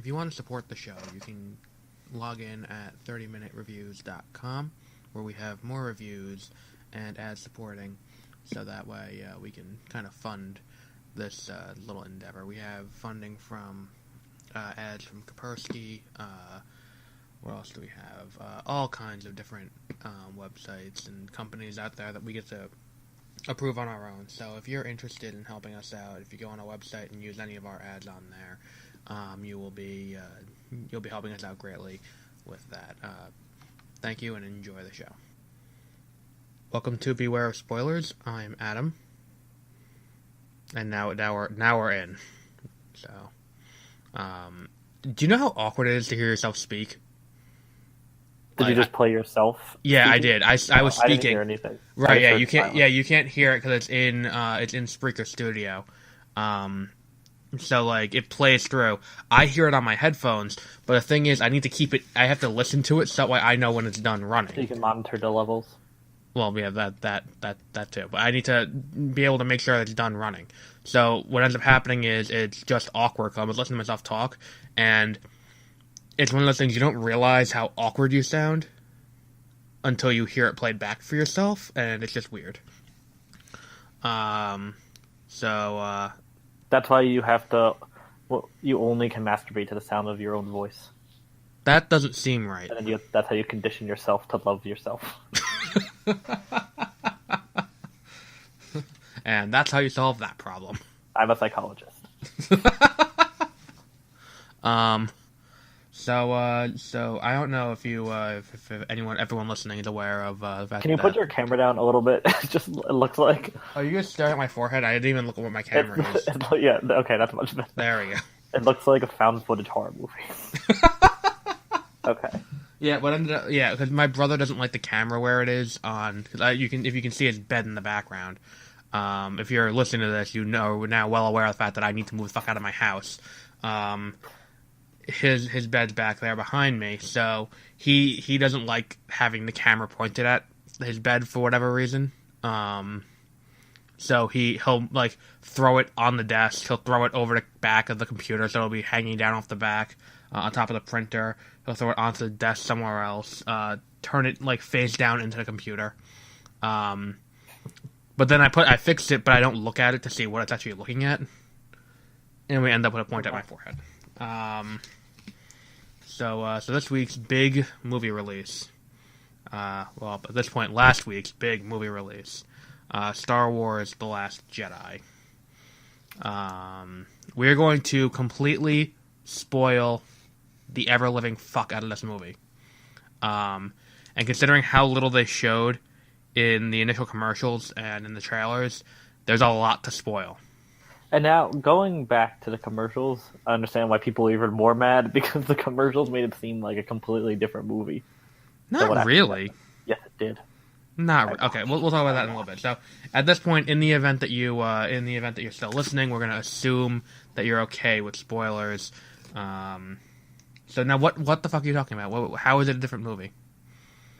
you want to support the show, you can log in at 30minutereviews.com, where we have more reviews and ad supporting, so that way we can kind of fund this little endeavor. We have funding from ads from Kaspersky. What else do we have? All kinds of different websites and companies out there that we get to approve on our own. So if you're interested in helping us out, if you go on our website and use any of our ads on there, you'll be helping us out greatly with that. Thank you and enjoy the show. Welcome to Beware of Spoilers. I'm Adam, and now we're in. So, do you know how awkward it is to hear yourself speak? Did you just play yourself? Yeah, speaking? I did. I was speaking. I didn't hear anything. Right? Yeah, you can't. Silent. Yeah, you can't hear it because it's in Spreaker Studio. So like it plays through. I hear it on my headphones, but the thing is, I need to keep it. I have to listen to it so that way I know when it's done running. So you can monitor the levels. Well, yeah, that too. But I need to be able to make sure that it's done running. So what ends up happening is it's just awkward. Cause I was listening to myself talk, and it's one of those things you don't realize how awkward you sound until you hear it played back for yourself, and it's just weird. That's why you have to. Well, you only can masturbate to the sound of your own voice. That doesn't seem right. And then that's how you condition yourself to love yourself. And that's how you solve that problem. I'm a psychologist. So I don't know if you, if everyone listening is aware of that. Can you put your camera down a little bit? It looks like. Oh, you just staring at my forehead? I didn't even look at what my camera is. Yeah, okay, that's much better. There we go. It looks like a found footage horror movie. Okay. Yeah, because my brother doesn't like the camera where it is on. Cause if you can see his bed in the background. If you're listening to this, you know we're now well aware of the fact that I need to move the fuck out of my house. His bed's back there behind me, so he doesn't like having the camera pointed at his bed for whatever reason. So he'll like throw it on the desk. He'll throw it over the back of the computer, so it'll be hanging down off the back on top of the printer. He'll throw it onto the desk somewhere else. Turn it like face down into the computer. But then I fixed it, but I don't look at it to see what it's actually looking at, and we end up with a point at my forehead. So this week's big movie release. Well, at this point, last week's big movie release. Star Wars: The Last Jedi. We're going to completely spoil the ever-living fuck out of this movie. And considering how little they showed in the initial commercials and in the trailers, there's a lot to spoil. And now, going back to the commercials, I understand why people are even more mad, because the commercials made it seem like a completely different movie. Not really. Yes, it did. Okay. We'll talk about that in a little bit. So, at this point, in the event that you're still listening, we're going to assume that you're okay with spoilers. So now, what the fuck are you talking about? How is it a different movie?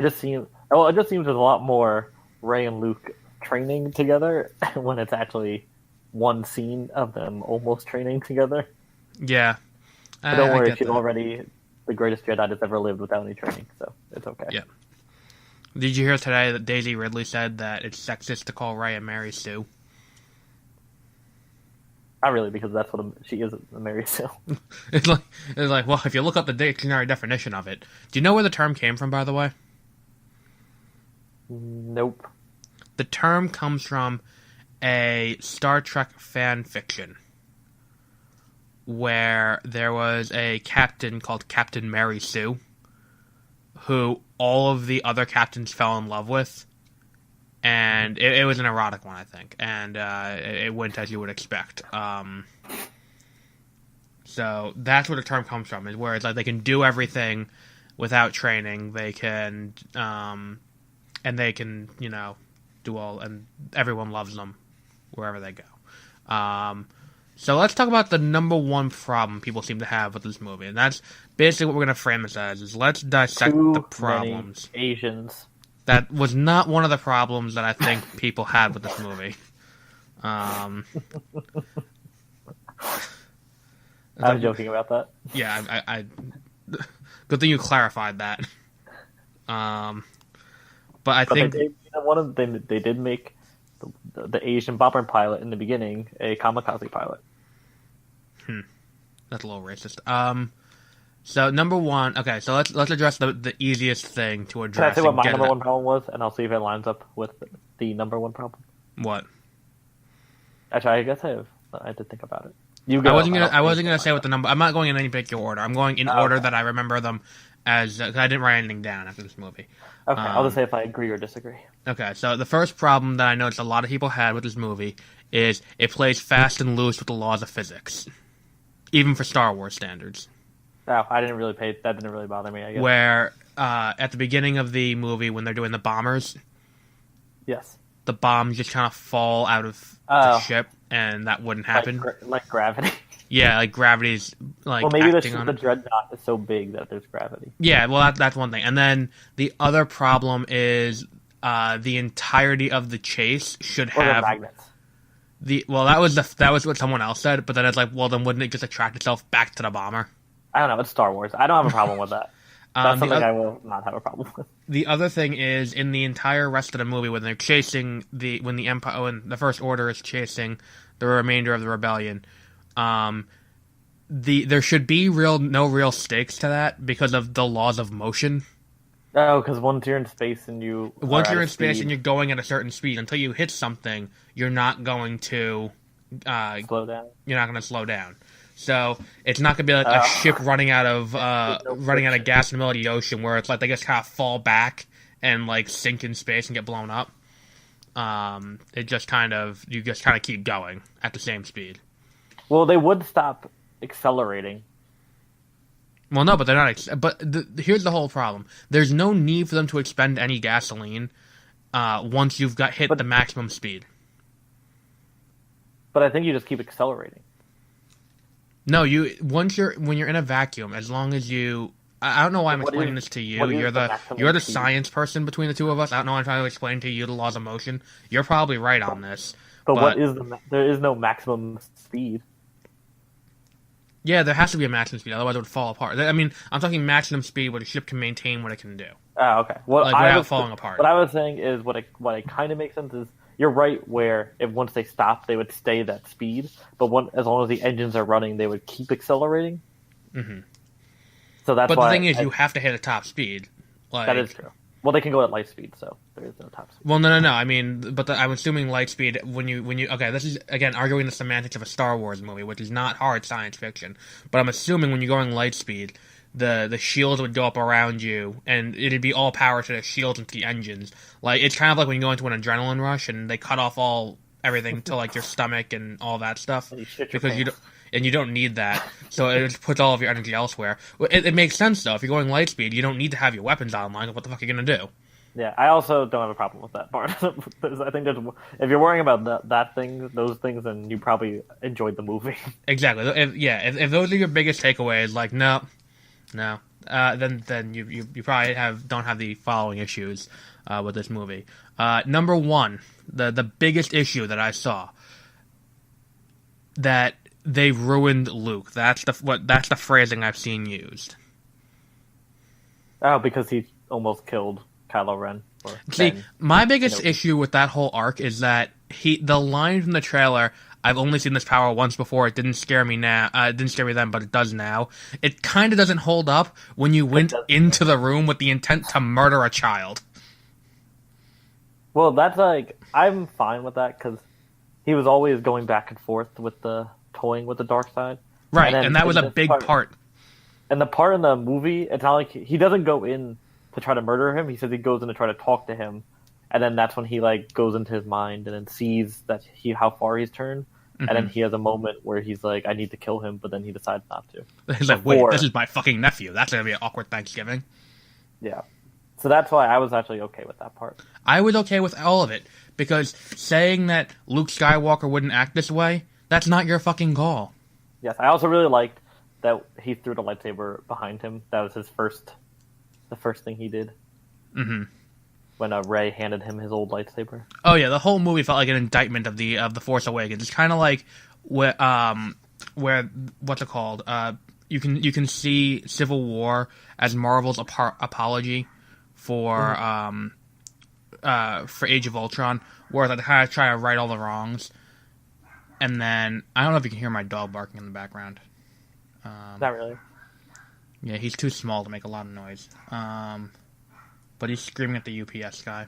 It just seems there's a lot more Rey and Luke training together when it's actually one scene of them almost training together. Yeah. But don't worry, she's already the greatest Jedi that's ever lived without any training, so it's okay. Yeah. Did you hear today that Daisy Ridley said that it's sexist to call Rey a Mary Sue? Not really, because that's what she is, a Mary Sue. It's like, well, if you look up the dictionary definition of it, do you know where the term came from, by the way? Nope. The term comes from a Star Trek fan fiction where there was a captain called Captain Mary Sue who all of the other captains fell in love with, and it was an erotic one, I think, and it went as you would expect. So that's where the term comes from, is where it's like they can do everything without training. They can, and they can, do all, and everyone loves them wherever they go. So let's talk about the number one problem people seem to have with this movie, and that's basically what we're going to frame this as, is let's dissect the problems. Many Asians. That was not one of the problems that I think people had with this movie. I was joking about that. Yeah, I good thing you clarified that. But I think they did, one of them they did make the Asian bomber pilot in the beginning a kamikaze pilot. That's a little racist. So number one, okay. So let's address the easiest thing to address. Can I say what my number one problem was, and I'll see if it lines up with the number one problem? What? Actually, I guess I had to think about it. I wasn't gonna say what the number. I'm not going in any particular order. I'm going in order that I remember them as. Cause I didn't write anything down after this movie. Okay, I'll just say if I agree or disagree. Okay, so the first problem that I noticed a lot of people had with this movie is it plays fast and loose with the laws of physics, even for Star Wars standards. Oh, that didn't really bother me, I guess. Where at the beginning of the movie, when they're doing the bombers, yes, the bombs just kind of fall out of the ship, and that wouldn't happen. Like gravity. Yeah, like gravity's like. Well, maybe acting on the dreadnought is so big that there's gravity. Yeah, well, that's one thing, and then the other problem is the entirety of the chase should have magnets. That was what someone else said, but then it's like, well, then wouldn't it just attract itself back to the bomber? I don't know. It's Star Wars. I don't have a problem with that. That's something I will not have a problem with. The other thing is in the entire rest of the movie when they're chasing when the First Order is chasing the remainder of the rebellion, there should be no real stakes to that because of the laws of motion. Oh, because once you're in space and you're going at a certain speed, until you hit something, you're not going to slow down. You're not going to slow down. So it's not going to be like a ship running out of gas in the middle of the ocean where it's like they just kind of fall back and like sink in space and get blown up. You just kind of keep going at the same speed. Well, they would stop accelerating. Well, no, but they're not. Here's the whole problem: there's no need for them to expend any gasoline once you've hit the maximum speed. But I think you just keep accelerating. No, when you're in a vacuum, as long as you. I don't know why I'm explaining this to you. You're the science person between the two of us. I don't know why I'm trying to explain to you the laws of motion. You're probably right on this. But there is no maximum speed. Yeah, there has to be a maximum speed, otherwise it would fall apart. I mean, I'm talking maximum speed where the ship can maintain what it can do. Oh, okay. Well, without falling apart. What I was saying is what it kind of makes sense is you're right where if once they stop, they would stay that speed. But as long as the engines are running, they would keep accelerating. Mm-hmm. So that's the thing is, you have to hit a top speed. That is true. Well, they can go at light speed, so there is no top speed. Well, no. I mean, I'm assuming light speed when you. Okay, this is again arguing the semantics of a Star Wars movie, which is not hard science fiction. But I'm assuming when you're going light speed, the shields would go up around you, and it'd be all power to the shields and to the engines. Like it's kind of like when you go into an adrenaline rush and they cut off everything to like your stomach and all that stuff because you don't need that, so it just puts all of your energy elsewhere. It makes sense, though. If you're going light speed, you don't need to have your weapons online. What the fuck are you going to do? Yeah, I also don't have a problem with that part. I think if you're worrying about those things, then you probably enjoyed the movie. Exactly. If those are your biggest takeaways, like, no, then you probably don't have the following issues with this movie. Number one, the biggest issue that I saw, that they ruined Luke. That's the phrasing I've seen used. Oh, because he almost killed Kylo Ren. See, my biggest issue with that whole arc is that the line from the trailer, I've only seen this power once before, it didn't scare me now. It didn't scare me then, but it does now. It kind of doesn't hold up when you went into the room with the intent to murder a child. Well, that's I'm fine with that, because he was always going back and forth with the toying with the dark side. Right, and that was a big part. And the part in the movie, it's not like he doesn't go in to try to murder him. He says he goes in to try to talk to him, and then that's when he goes into his mind and then sees that how far he's turned, and then he has a moment where he's like, I need to kill him, but then he decides not to. He's like, wait, this is my fucking nephew. That's gonna be an awkward Thanksgiving. Yeah. So that's why I was actually okay with that part. I was okay with all of it, because saying that Luke Skywalker wouldn't act this way, that's not your fucking call. Yes, I also really liked that he threw the lightsaber behind him. That was the first thing he did. Mm-hmm. When Rey handed him his old lightsaber. Oh yeah, the whole movie felt like an indictment of the Force Awakens. It's kind of like when where what's it called? You can see Civil War as Marvel's apology for Age of Ultron, where they kind of try to right all the wrongs. And then I don't know if you can hear my dog barking in the background. Not really. Yeah, he's too small to make a lot of noise. But he's screaming at the UPS guy.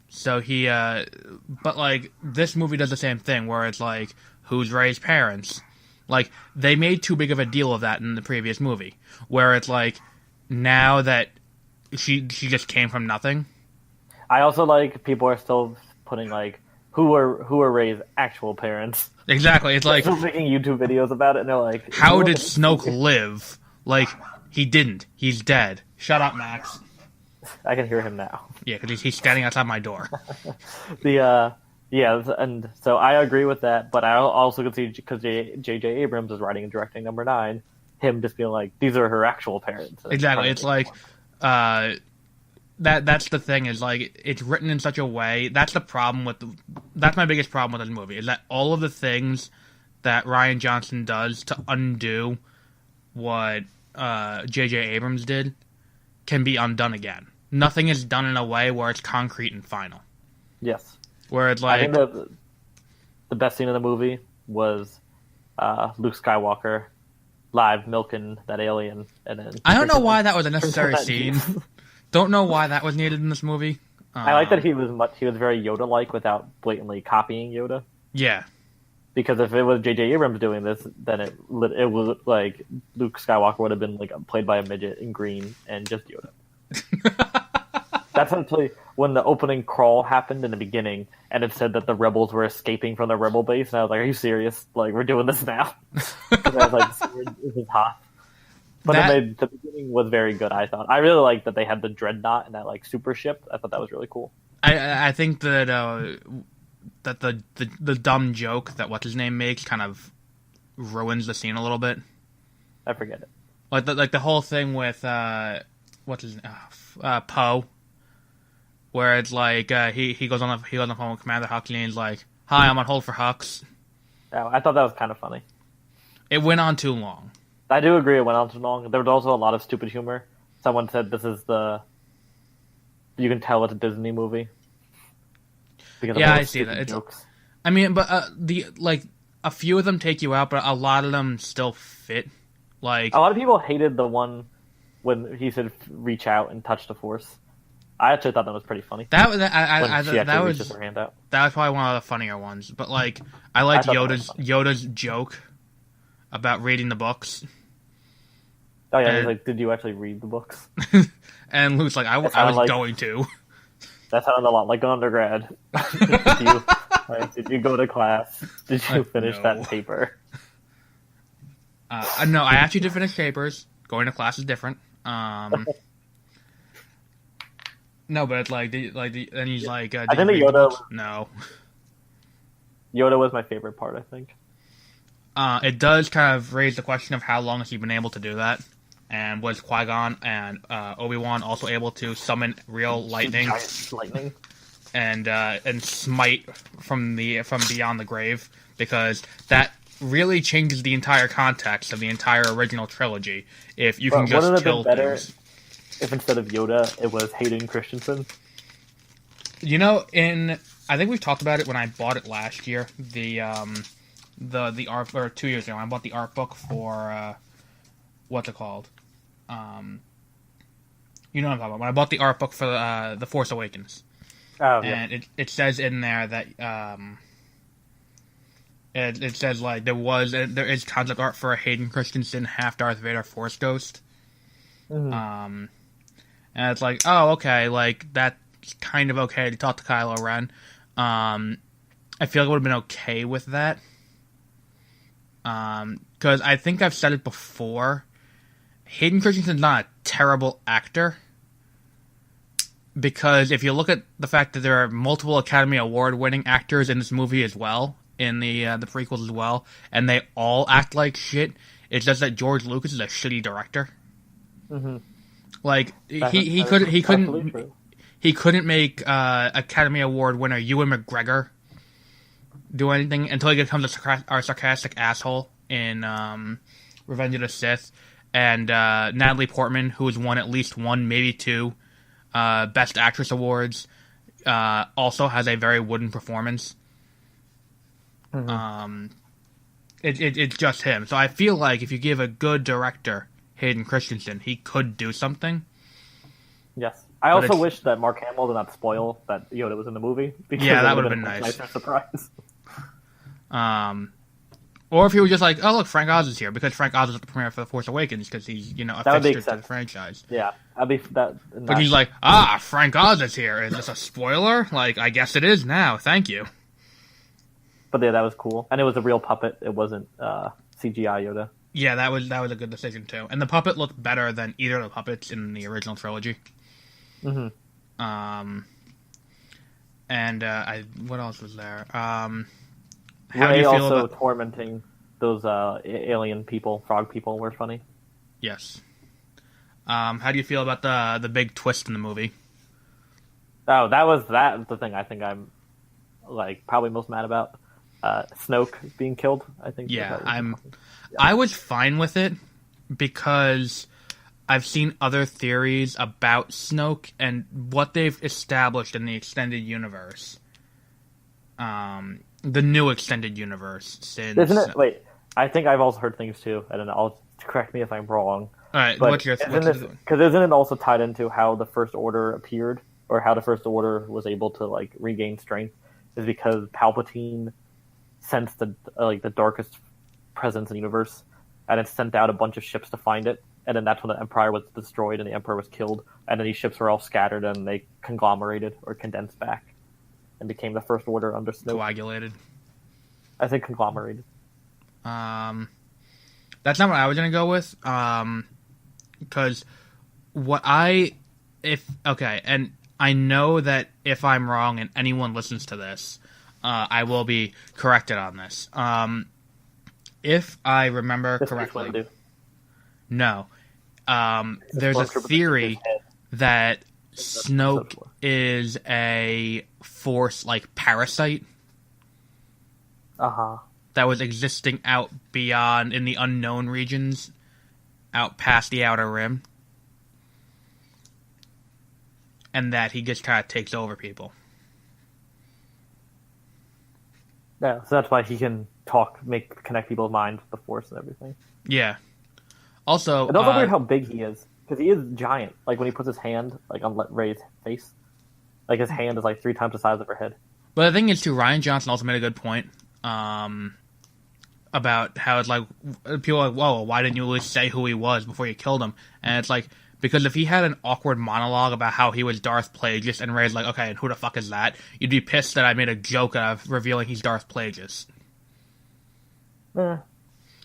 So he, but like, this movie does the same thing, where it's like, who's Rey's parents? Like, they made too big of a deal of that in the previous movie, where it's like, now that she just came from nothing. I also like people are still putting like, who are Rey's actual parents? Exactly, it's like, still making YouTube videos about it, and they're like, how did Snoke live? Like, he didn't. He's dead. Shut up, Max. I can hear him now. Yeah, because he's standing outside my door. Yeah, and so I agree with that, but I also can see, because J.J. Abrams is writing and directing number 9, him just being like, these are her actual parents. Exactly, it's like, that's the thing, is like, it's written in such a way, that's my biggest problem with this movie, is that all of the things that Rian Johnson does to undo what J.J. Abrams did can be undone again. Nothing is done in a way where it's concrete and final. Yes. Where it's like, I think the best scene in the movie was Luke Skywalker live milking that alien, and then I don't know why that was a necessary scene. Don't know why that was needed in this movie. I like that he was very Yoda-like without blatantly copying Yoda. Yeah. Because if it was J.J. Abrams doing this, then it was like Luke Skywalker would have been like played by a midget in green and just Yoda. That's actually when the opening crawl happened in the beginning, and it said that the rebels were escaping from the rebel base, and I was like, "Are you serious? Like, we're doing this now?" Because I was like, "This is hot." But the beginning was very good. I thought I really liked that they had the dreadnought and that like super ship. I thought that was really cool. I think that that the dumb joke that what's his name makes kind of ruins the scene a little bit. I forget it. Like the whole thing with what's his Poe, where it's like he goes on the phone with Commander Hux and he's like, "Hi, I'm on hold for Hux." Oh, I thought that was kind of funny. It went on too long. I do agree it went on too long. There was also a lot of stupid humor. Someone said this is you can tell it's a Disney movie. Yeah, I see that. I mean, but a few of them take you out, but a lot of them still fit. Like, a lot of people hated the one when he said "reach out and touch the Force." I actually thought that was pretty funny. That was reaches her hand out. That was probably one of the funnier ones. But like, I liked Yoda's joke about reading the books. Oh yeah, he's like, "Did you actually read the books?" And Luke's like, "I was going to." That sounded a lot like an undergrad. Did you go to class? Did you finish that paper? No, I actually did finish papers. Going to class is different. No, but it's like, and he's like, I think the Yoda. No. Yoda was my favorite part, I think. It does kind of raise the question of how long has he been able to do that, and was Qui-Gon and Obi-Wan also able to summon real lightning, and smite from beyond the grave, because that really changes the entire context of the entire original trilogy. If you can just kill things. If instead of Yoda, it was Hayden Christensen. You know, I think we've talked about it when I bought it last year. The art, or 2 years ago, I bought the art book for what's it called? You know what I'm talking about. When I bought the art book for The Force Awakens. Oh, yeah. And it says in there that it says like there is concept art for a Hayden Christensen half Darth Vader Force Ghost. Mm-hmm. And it's like, oh, okay, like that's kind of okay to talk to Kylo Ren. I feel like I would have been okay with that. Because I think I've said it before. Hayden Christensen's not a terrible actor. Because if you look at the fact that there are multiple Academy Award winning actors in this movie as well, in the prequels as well, and they all act like shit, it's just that George Lucas is a shitty director. Mm-hmm. Like he couldn't make Academy Award winner Ewan McGregor do anything until he becomes a sarcastic asshole in Revenge of the Sith. And Natalie Portman, who has won at least one, maybe two, Best Actress awards, also has a very wooden performance. Mm-hmm. It's just him. So I feel like if you give a good director Hayden Christensen, he could do something. Yes. I also wish that Mark Hamill did not spoil that Yoda was in the movie. Because yeah, that would have been a nice. Nicer surprise. Or if he was just like, oh, look, Frank Oz is here, because Frank Oz was at the premiere for The Force Awakens, because he's, a fixture to the franchise. Yeah, that'd be that. But he's like, Frank Oz is here. Is this a spoiler? Like, I guess it is now. Thank you. But yeah, that was cool. And it was a real puppet. It wasn't CGI Yoda. Yeah, that was a good decision, too. And the puppet looked better than either of the puppets in the original trilogy. Mm-hmm. What else was there? How do you feel also about tormenting those alien people, frog people, were funny. Yes. How do you feel about the big twist in the movie? Oh, that was the thing I think I'm probably most mad about. Snoke being killed. I think. Yeah, I was fine with it because I've seen other theories about Snoke and what they've established in the extended universe. The new extended universe. Since isn't it? Wait, I think I've also heard things too. I don't know. I'll correct me if I'm wrong. All right, but isn't it also tied into how the First Order appeared, or how the First Order was able to regain strength? Is because Palpatine sensed the darkest presence in the universe, and it sent out a bunch of ships to find it, and then that's when the Empire was destroyed and the Emperor was killed, and then these ships were all scattered and they conglomerated or condensed back and became the First Order under Snoke. Coagulated. I think conglomerated. That's not what I was gonna go with. Because and I know that if I'm wrong and anyone listens to this, I will be corrected on this. If I remember correctly, no. There's a theory that Snoke is a Force parasite. That was existing out beyond in the unknown regions, out past the Outer Rim, and that he just kind of takes over people. Yeah, so that's why he can connect people's minds with the Force and everything. Yeah. Also, it's also weird how big he is, because he is giant. When he puts his hand on Rey's face, his hand is 3 times the size of her head. But the thing is, too, Rian Johnson also made a good point about how it's people are whoa, why didn't you at least say who he was before you killed him? And it's because if he had an awkward monologue about how he was Darth Plagueis and Rey's okay, and who the fuck is that? You'd be pissed that I made a joke of revealing he's Darth Plagueis.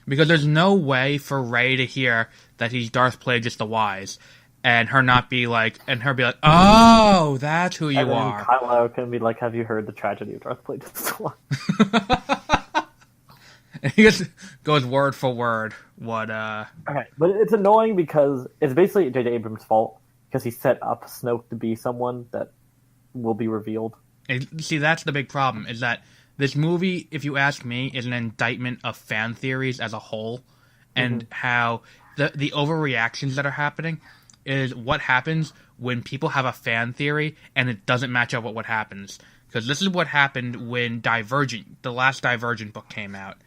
Because there's no way for Rey to hear that he's Darth Plagueis the Wise, and her not be and her be oh, that's who you are. Kylo can be have you heard the tragedy of Darth Plagueis the Wise? And he just goes word for word what. Okay, but it's annoying because it's basically J.J. Abrams' fault because he set up Snoke to be someone that will be revealed. See, that's the big problem, is that this movie, if you ask me, is an indictment of fan theories as a whole, and how the overreactions that are happening is what happens when people have a fan theory and it doesn't match up with what happens. Because this is what happened when the last Divergent book came out.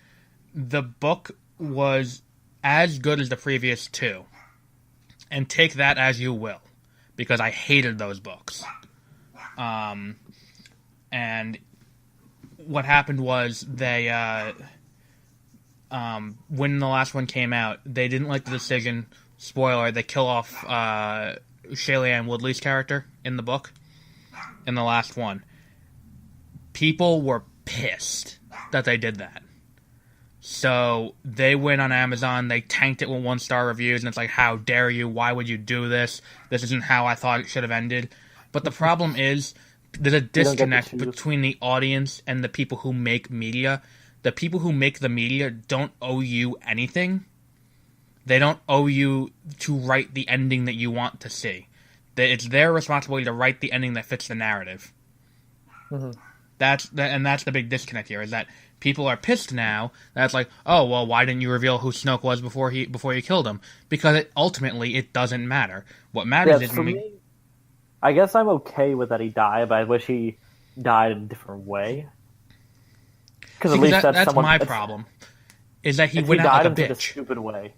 The book was as good as the previous 2. And take that as you will, because I hated those books. And what happened was they, when the last one came out, they didn't like the decision. Spoiler, they kill off Shailene Woodley's character in the book, in the last one. People were pissed that they did that. So they went on Amazon, they tanked it with 1-star reviews, and it's how dare you, why would you do this? This isn't how I thought it should have ended. But the problem is, there's a disconnect between the audience and the people who make media. The people who make the media don't owe you anything. They don't owe you to write the ending that you want to see. It's their responsibility to write the ending that fits the narrative. That's the big disconnect here, is that people are pissed now. That's like, oh, well, why didn't you reveal who Snoke was before you killed him? Because ultimately, it doesn't matter. What matters is for me, I guess I'm okay with that he died, but I wish he died in a different way. Because at least that's my problem. Is that he went out like a bitch. In a stupid way.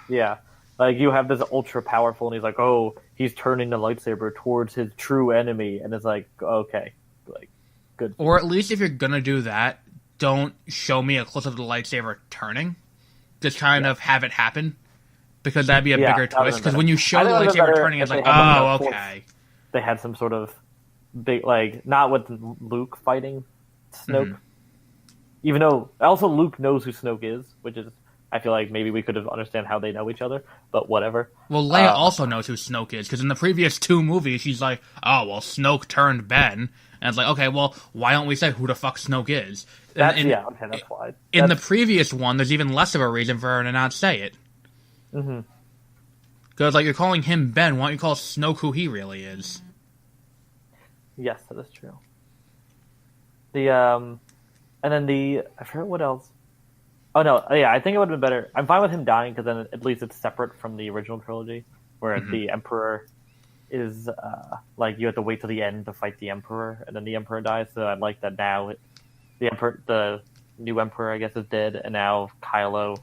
Yeah. Like, you have this ultra powerful, and he's like, oh, he's turning the lightsaber towards his true enemy, and it's like, okay, like, good. Or at least if you're gonna do that, don't show me a close up of the lightsaber turning. Just kind of have it happen, because that'd be a bigger twist. Because when you show the lightsaber turning, it's like, oh, okay. They had some sort of big, like, not with Luke fighting Snoke. Mm-hmm. Even though also Luke knows who Snoke is, which is, I feel like maybe we could have understand how they know each other, but whatever. Well, Leia also knows who Snoke is, because in the previous 2 movies, she's like, oh, well, Snoke turned Ben. And it's like, okay, well, why don't we say who the fuck Snoke is? That's why. In the previous one, there's even less of a reason for her to not say it. Mm-hmm. Because, like, you're calling him Ben, why don't you call Snoke who he really is? Yes, that is true. And then I forget what else. Oh, no, yeah, I think it would have been better. I'm fine with him dying, because then at least it's separate from the original trilogy, where the Emperor is, like, you have to wait till the end to fight the Emperor, and then the Emperor dies, so I like that now the new Emperor, I guess, is dead, and now Kylo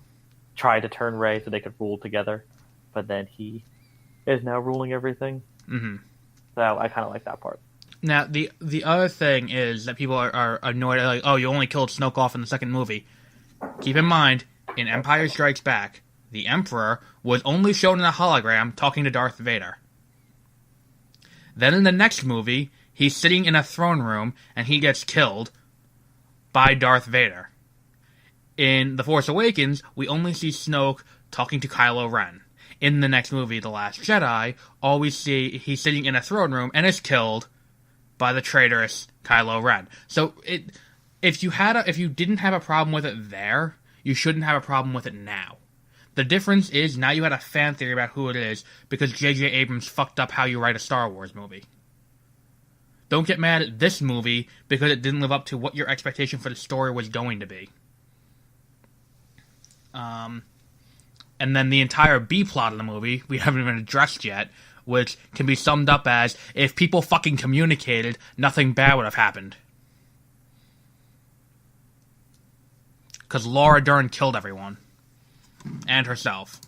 tried to turn Rey so they could rule together, but then he is now ruling everything. Mm-hmm. So I kind of like that part. Now, the other thing is that people are annoyed, like, oh, you only killed Snoke off in the second movie. Keep in mind, in Empire Strikes Back, the Emperor was only shown in a hologram talking to Darth Vader. Then in the next movie, he's sitting in a throne room, and he gets killed by Darth Vader. In The Force Awakens, we only see Snoke talking to Kylo Ren. In the next movie, The Last Jedi, all we see, he's sitting in a throne room, and is killed by the traitorous Kylo Ren. So if you didn't have a problem with it there, you shouldn't have a problem with it now. The difference is now you had a fan theory about who it is because J.J. Abrams fucked up how you write a Star Wars movie. Don't get mad at this movie because it didn't live up to what your expectation for the story was going to be. And then the entire B plot of the movie we haven't even addressed yet, which can be summed up as, if people fucking communicated, nothing bad would have happened. Because Laura Dern killed everyone. And herself.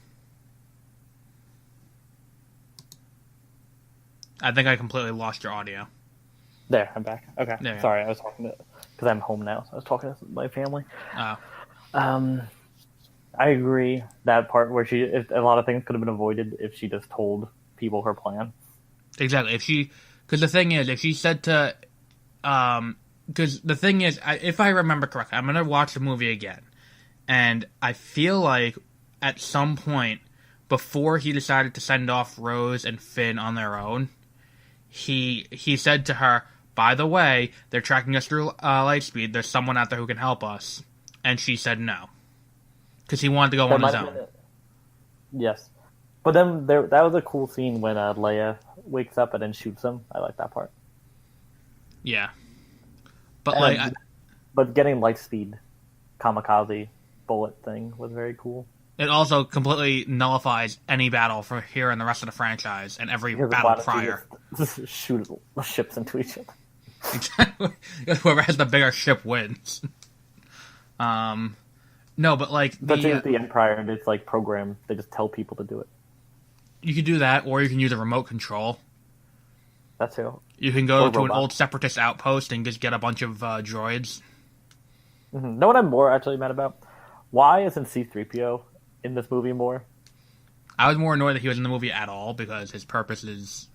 I think I completely lost your audio. There, I'm back. Okay. Sorry, I was talking to... Because I'm home now, so I was talking to my family. Oh. I agree. That part where a lot of things could have been avoided if she just told people her plan. Exactly. Because the thing is, if she said to... Because the thing is, if I remember correctly, I'm going to watch the movie again. And I feel like at some point, before he decided to send off Rose and Finn on their own, he said to her, by the way, they're tracking us through Lightspeed. There's someone out there who can help us. And she said no. Because he wanted to go on his own. Yes. But then that was a cool scene when Leia wakes up and then shoots him. I like that part. Yeah. But but getting Lightspeed kamikaze bullet thing was very cool. It also completely nullifies any battle for here and the rest of the franchise and every battle prior. Just shoot ships into each other. Exactly. Whoever has the bigger ship wins. No, but like the Empire and it's like programmed. They just tell people to do it. You can do that, or you can use a remote control. That's too. You can go to an old separatist outpost and just get a bunch of droids. Mm-hmm. Know what I'm more actually mad about? Why isn't C-3PO in this movie more? I was more annoyed that he was in the movie at all because his purpose is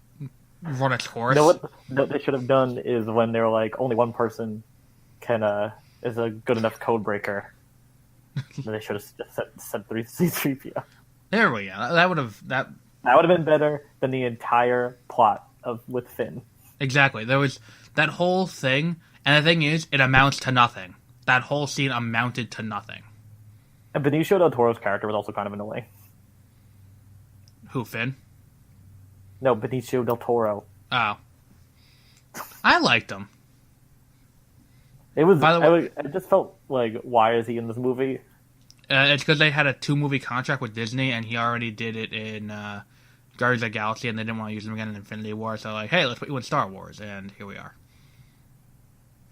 run its course. What they should have done is when they were like, only one person is a good enough code breaker. They should have said C-3PO. There we go. That would have been better than the entire plot with Finn. Exactly. There was that whole thing, and the thing is, it amounts to nothing. That whole scene amounted to nothing. And Benicio del Toro's character was also kind of annoying. Who, Finn? No, Benicio del Toro. Oh. I liked him. It was. By the way, I just felt like, why is he in this movie? it's because they had a 2-movie contract with Disney, and he already did it in Guardians of the Galaxy, and they didn't want to use him again in Infinity War. So like, hey, let's put you in Star Wars, and here we are.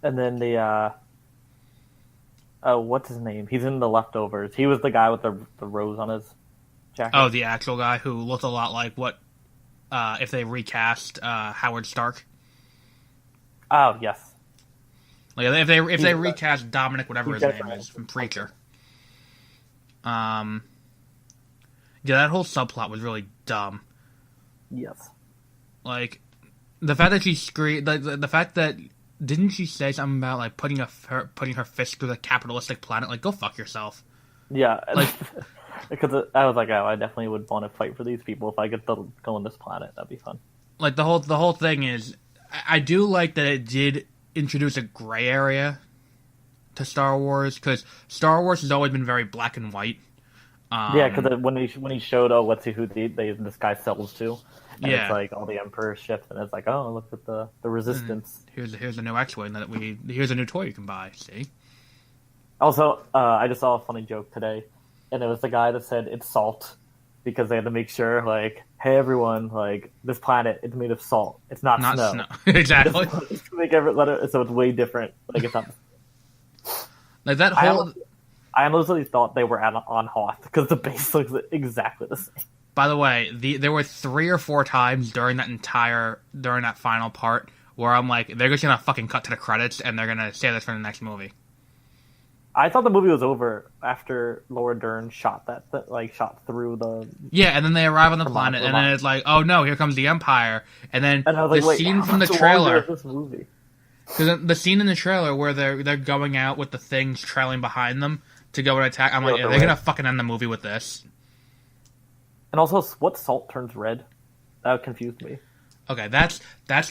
And then the what's his name? He's in The Leftovers. He was the guy with the rose on his jacket. Oh, the actual guy who looked a lot like what if they recast Howard Stark. Oh yes. Like if they recast Dominic, whatever his name is, from Preacher. Yeah, that whole subplot was really dumb. Yes. Like the fact that she screamed, the fact that didn't she say something about like putting her fist through the capitalistic planet? Like, go fuck yourself. Yeah. Like, because I was like, oh, I definitely would want to fight for these people if I could go on this planet. That'd be fun. Like the whole thing is, I do like that it did introduce a gray area to Star Wars, because Star Wars has always been very black and white. Yeah, because when he showed, let's see who this guy sells to, and yeah, it's like all the Emperor ships, and it's like, oh, look at the Resistance. Here's a new X-wing here's a new toy you can buy. See. Also, I just saw a funny joke today, and it was the guy that said it's salt, because they had to make sure, like, hey everyone, like, this planet is made of salt. It's not snow. Exactly. Just to make so it's way different. Like, it's not. Like that whole. I honestly thought they were on Hoth, because the base looks exactly the same. By the way, there were 3 or 4 times during that final part where I'm like, they're just gonna fucking cut to the credits and they're gonna save this for the next movie. I thought the movie was over after Laura Dern shot through the. Yeah, and then they arrive on the planet, and then it's like, oh no, here comes the Empire, and then I was like, scene from the trailer. This movie. Because the scene in the trailer where they're going out with the things trailing behind them to go and attack, I'm like, they're gonna fucking end the movie with this. And also, what salt turns red? That confused me. Okay, that's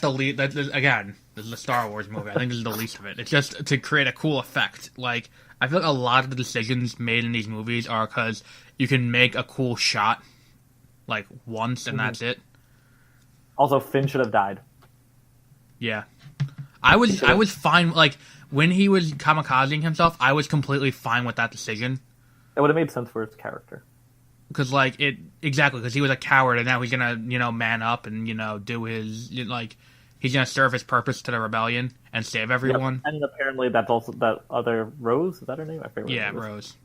the lead. Again, this is a Star Wars movie. I think this is the least of it. It's just to create a cool effect. Like, I feel like a lot of the decisions made in these movies are because you can make a cool shot, like, once, and that's it. Also, Finn should have died. Yeah. I was fine, like, when he was kamikazing himself, I was completely fine with that decision. It would have made sense for his character. Because, like, because he was a coward, and now he's gonna, man up and, do his, like, he's gonna serve his purpose to the rebellion and save everyone. Yep. And apparently that's also that other Rose, is that her name? I forget. Yeah, Rose.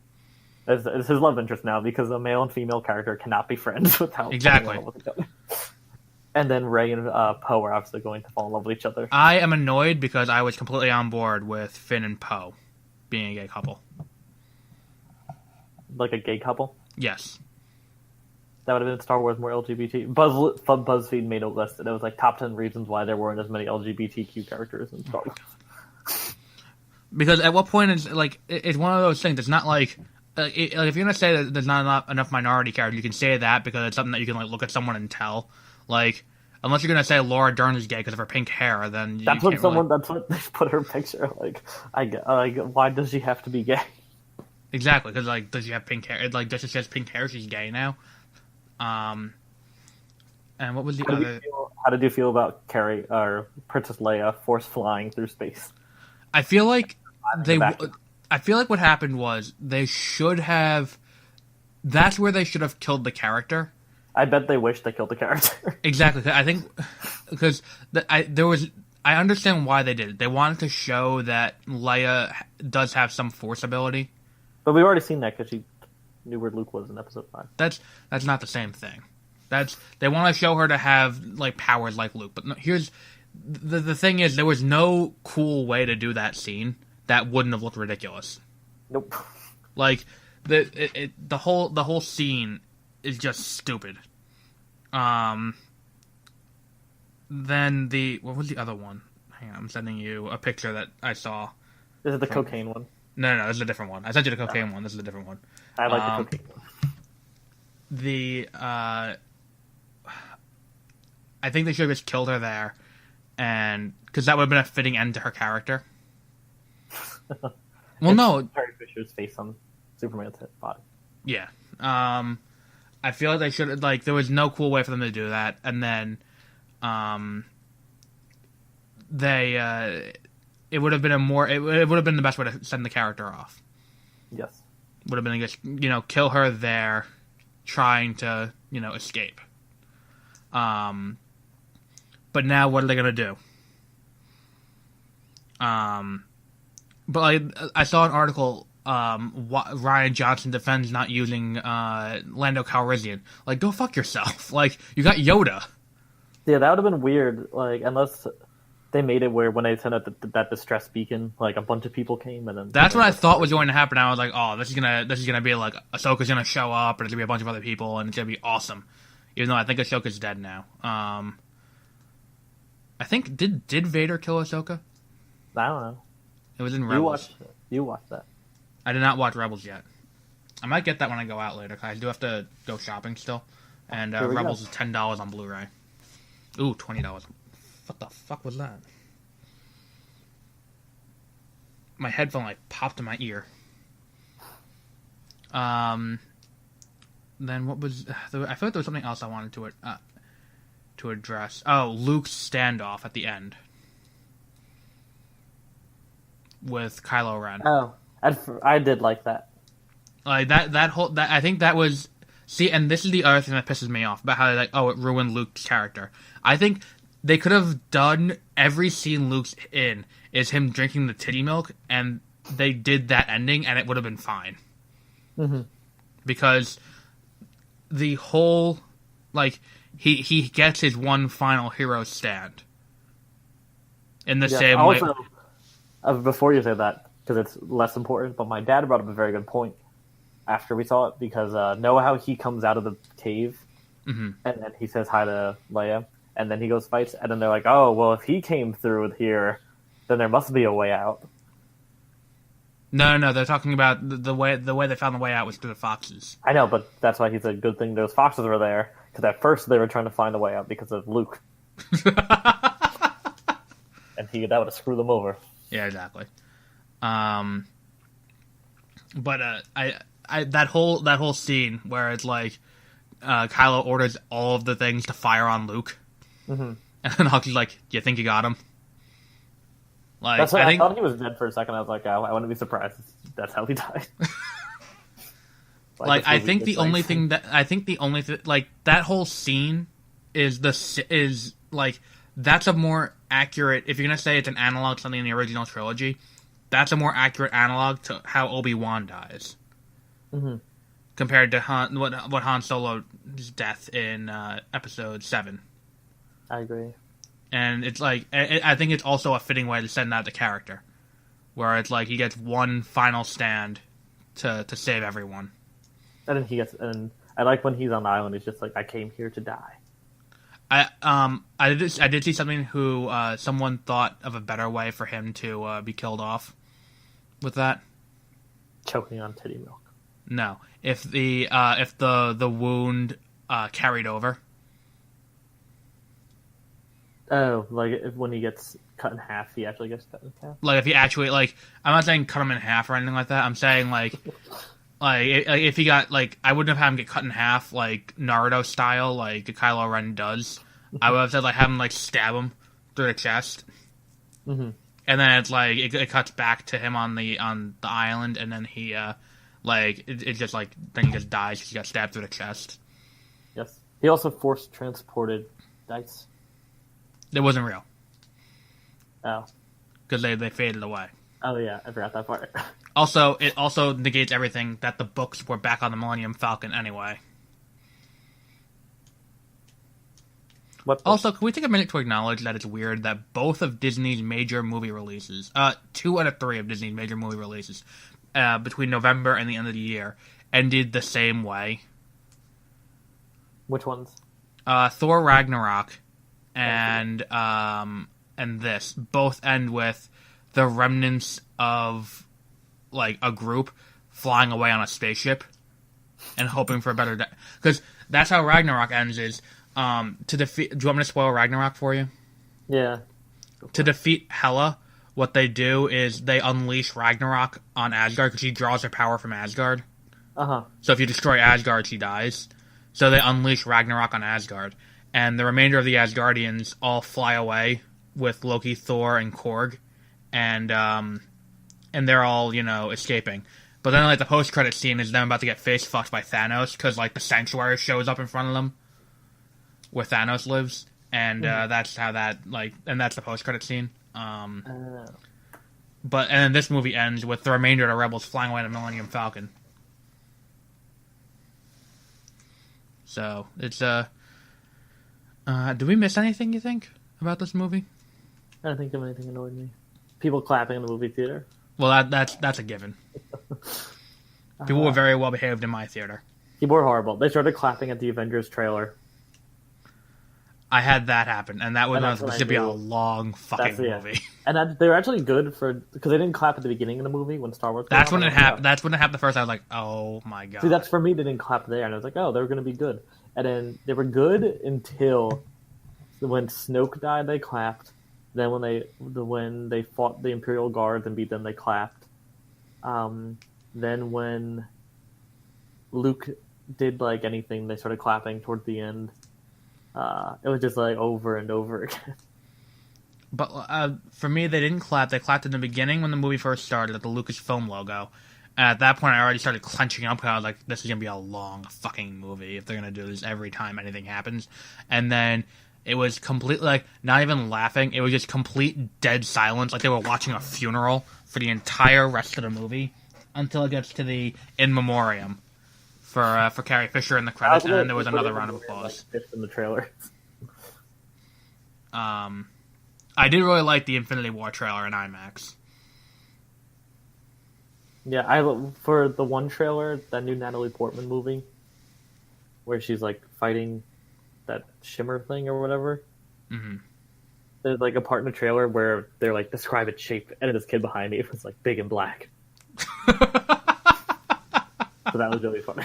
It's his love interest now, because a male and female character cannot be friends without exactly. falling in love with each other. And then Rey and Poe are obviously going to fall in love with each other. I am annoyed because I was completely on board with Finn and Poe being a gay couple. Like a gay couple? Yes. That would have been Star Wars more LGBT. BuzzFeed made a list, and it was like top 10 reasons why there weren't as many LGBTQ characters in Star Wars. Because at what point is, like, it's one of those things. It's not like if you're gonna say that there's not enough minority characters, you can say that because it's something that you can, like, look at someone and tell. Like, unless you're gonna say Laura Dern is gay because of her pink hair, then that's what that's what they put her picture. Like, why does she have to be gay? Exactly, because, like, does she have pink hair? Like, just she has pink hair, she's gay now. And what was the other? How did you feel about Carrie or Princess Leia force flying through space? I feel like what happened was they should have. That's where they should have killed the character. I bet they wish they killed the character. Exactly. I think because I understand why they did it. They wanted to show that Leia does have some force ability. But we've already seen that because she knew where Luke was in Episode 5. That's not the same thing. They want to show her to have, like, powers like Luke. But no, here's the thing is, there was no cool way to do that scene that wouldn't have looked ridiculous. Nope. Like the whole scene is just stupid. Then what was the other one? Hang on, I'm sending you a picture that I saw. This is the cocaine one. No, this is a different one. I sent you the cocaine one. This is a different one. I like the cocaine one. I think they should have just killed her there, and because that would have been a fitting end to her character. Well, no, Carrie Fisher's face on Superman's body. Yeah, I feel like they should, like, there was no cool way for them to do that, and then it would have been it would have been the best way to send the character off. Yes. Would have been just, kill her there, trying to, escape. But now what are they gonna do? But I saw an article. Ryan Johnson defends not using Lando Calrissian. Like, go fuck yourself. Like, you got Yoda. Yeah, that would have been weird. Like, unless they made it where when they sent out that distress beacon, like a bunch of people came, and then that's what I thought was going to happen. I was like, oh, this is gonna be like Ahsoka's gonna show up, and there's gonna be a bunch of other people, and it's gonna be awesome. Even though I think Ahsoka's dead now. I think did Vader kill Ahsoka? I don't know. It was in Rebels. You watched that. I did not watch Rebels yet. I might get that when I go out later, because I do have to go shopping still. And Rebels is $10 on Blu-ray. Ooh, $20. What the fuck was that? My headphone, popped in my ear. Then what was... I feel like there was something else I wanted to address. Oh, Luke's standoff at the end. With Kylo Ren. Oh, I did like that. Like, that whole... I think that was... See, and this is the other thing that pisses me off, about how it ruined Luke's character. I think they could have done every scene Luke's in is him drinking the titty milk, and they did that ending, and it would have been fine. Mm-hmm. Because the whole... he gets his one final hero stand. In the same way... Before you say that, because it's less important, but my dad brought up a very good point after we saw it, because know how he comes out of the cave, mm-hmm. and then he says hi to Leia, and then he goes fights, and then they're like, oh, well, if he came through here, then there must be a way out. No, they're talking about the way they found the way out was through the foxes. I know, but that's why he's a good thing those foxes were there, because at first they were trying to find a way out because of Luke. And that would have screwed them over. Yeah, exactly. But that whole scene where it's like Kylo orders all of the things to fire on Luke, mm-hmm. and then Huck's like, "Do you think you got him?" Like, that's what I thought he was dead for a second. I was like, I wouldn't be surprised. That's how he died. I think the only thing that that whole scene is that's a more accurate. If you're gonna say it's an analog to something in the original trilogy, that's a more accurate analog to how Obi-Wan dies, mm-hmm. compared to what Han Solo's death in Episode 7. I agree, and it's I think it's also a fitting way to send out the character, where it's he gets one final stand to save everyone. And then and I like when he's on the island. He's just like, I came here to die. I did see something someone thought of a better way for him to be killed off with that. Choking on titty milk. No, if the wound carried over. Oh, when he gets cut in half, he actually gets cut in half. If he actually I'm not saying cut him in half or anything like that. I'm saying if he got I wouldn't have had him get cut in half Naruto style like Kylo Ren does. I would have said have him stab him through the chest, mm-hmm. and then it's it cuts back to him on the island, and then he it's just then he just dies because he got stabbed through the chest. Yes, he also force transported dice. It wasn't real. Oh, because they faded away. Oh yeah, I forgot that part. Also, it also negates everything that the books were back on the Millennium Falcon anyway. Also, can we take a minute to acknowledge that it's weird that both of Disney's major movie releases, 2 out of 3 of Disney's major movie releases, between November and the end of the year, ended the same way? Which ones? Thor Ragnarok and this both end with the remnants of a group flying away on a spaceship and hoping for a better day. Because that's how Ragnarok ends. Is to defeat. Do you want me to spoil Ragnarok for you? Yeah. To defeat Hela, what they do is they unleash Ragnarok on Asgard because she draws her power from Asgard. Uh-huh. So if you destroy Asgard, she dies. So they unleash Ragnarok on Asgard. And the remainder of the Asgardians all fly away with Loki, Thor, and Korg. and they're all, escaping. But then, like, the post-credit scene is them about to get face-fucked by Thanos, because, like, the Sanctuary shows up in front of them, where Thanos lives, and that's how that, like, and that's the post-credit scene. And then this movie ends with the remainder of the rebels flying away in a Millennium Falcon. So, it's, did we miss anything, you think, about this movie? I don't think of anything annoyed me. People clapping in the movie theater. Well, that's a given. People were very well behaved in my theater. People were horrible. They started clapping at the Avengers trailer. I had that happen, and that was supposed to be a long fucking movie. And they were actually good because they didn't clap at the beginning of the movie when Star Wars. That's when it happened. That's when it happened the first. I was like, "Oh my god!" See, that's for me. They didn't clap there, and I was like, "Oh, they were going to be good." And then they were good until when Snoke died. They clapped. Then when they fought the Imperial Guards and beat them, they clapped. Then when Luke did like anything, they started clapping towards the end. It was just like over and over again. But for me, they didn't clap. They clapped in the beginning when the movie first started at the Lucasfilm logo. And at that point, I already started clenching up because I was like, this is going to be a long fucking movie if they're going to do this every time anything happens. And then it was completely, like, not even laughing. It was just complete dead silence, like they were watching a funeral for the entire rest of the movie until it gets to the in memoriam for Carrie Fisher in the credits, and then there was another round of applause. In the trailer. I did really like the Infinity War trailer in IMAX. Yeah, for the one trailer, that new Natalie Portman movie, where she's like fighting that shimmer thing or whatever. Mm-hmm. There's like a part in the trailer where they're like describe its shape, and this kid behind me was like big and black. So that was really funny.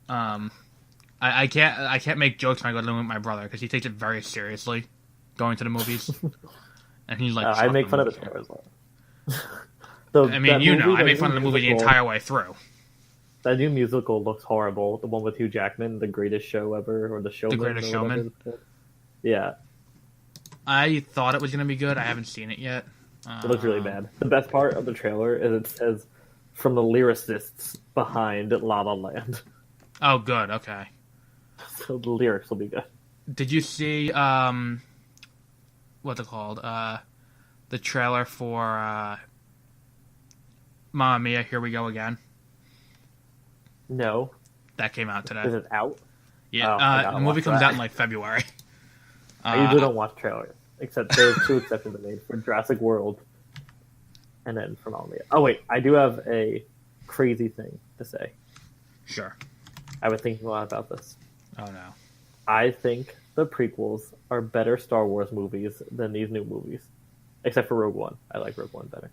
I can't make jokes when I go to the movie with my brother because he takes it very seriously, going to the movies, and he's like, I make fun of the trailers. I make fun of the movie the entire way through. That new musical looks horrible. The one with Hugh Jackman, The Greatest Show Ever, or The Showman. The Greatest Showman. Yeah. I thought it was going to be good. I haven't seen it yet. It looks really bad. The best part of the trailer is it says, from the lyricists behind La La Land. Oh, good. Okay. So the lyrics will be good. Did you see, what's it called? The trailer for Mamma Mia, Here We Go Again? No. That came out today. Is it out? Yeah. The movie comes out in like February. I usually don't watch trailers, except there's two exceptions I made for Jurassic World and then for Mamma Mia. Oh wait, I do have a crazy thing to say. Sure. I was thinking a lot about this. Oh no. I think the prequels are better Star Wars movies than these new movies. Except for Rogue One. I like Rogue One better.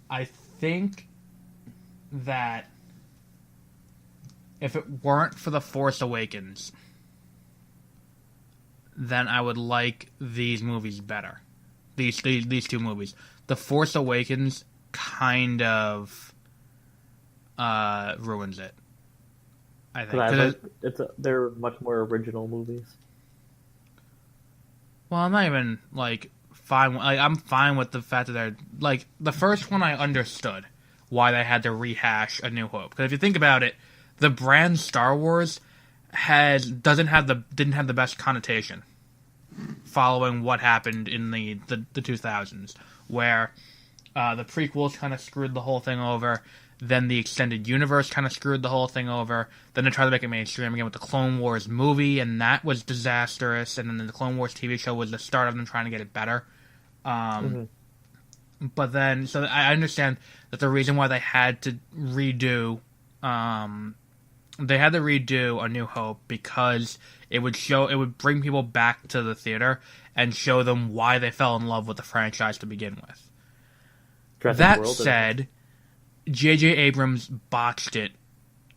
I think that if it weren't for The Force Awakens, then I would like these movies better. These two movies. The Force Awakens kind of ruins it, I think. They're much more original movies. Well, I'm not even like fine. Like, I'm fine with the fact that they're like the first one. I understood why they had to rehash A New Hope, because if you think about it, the brand Star Wars didn't have the best connotation following what happened in the 2000s, where the prequels kind of screwed the whole thing over. Then the extended universe kind of screwed the whole thing over. Then they tried to make it mainstream again with the Clone Wars movie, and that was disastrous. And then the Clone Wars TV show was the start of them trying to get it better. But then, so I understand that the reason why they had to redo A New Hope, because it would bring people back to the theater and show them why they fell in love with the franchise to begin with. That said, J.J. Abrams botched it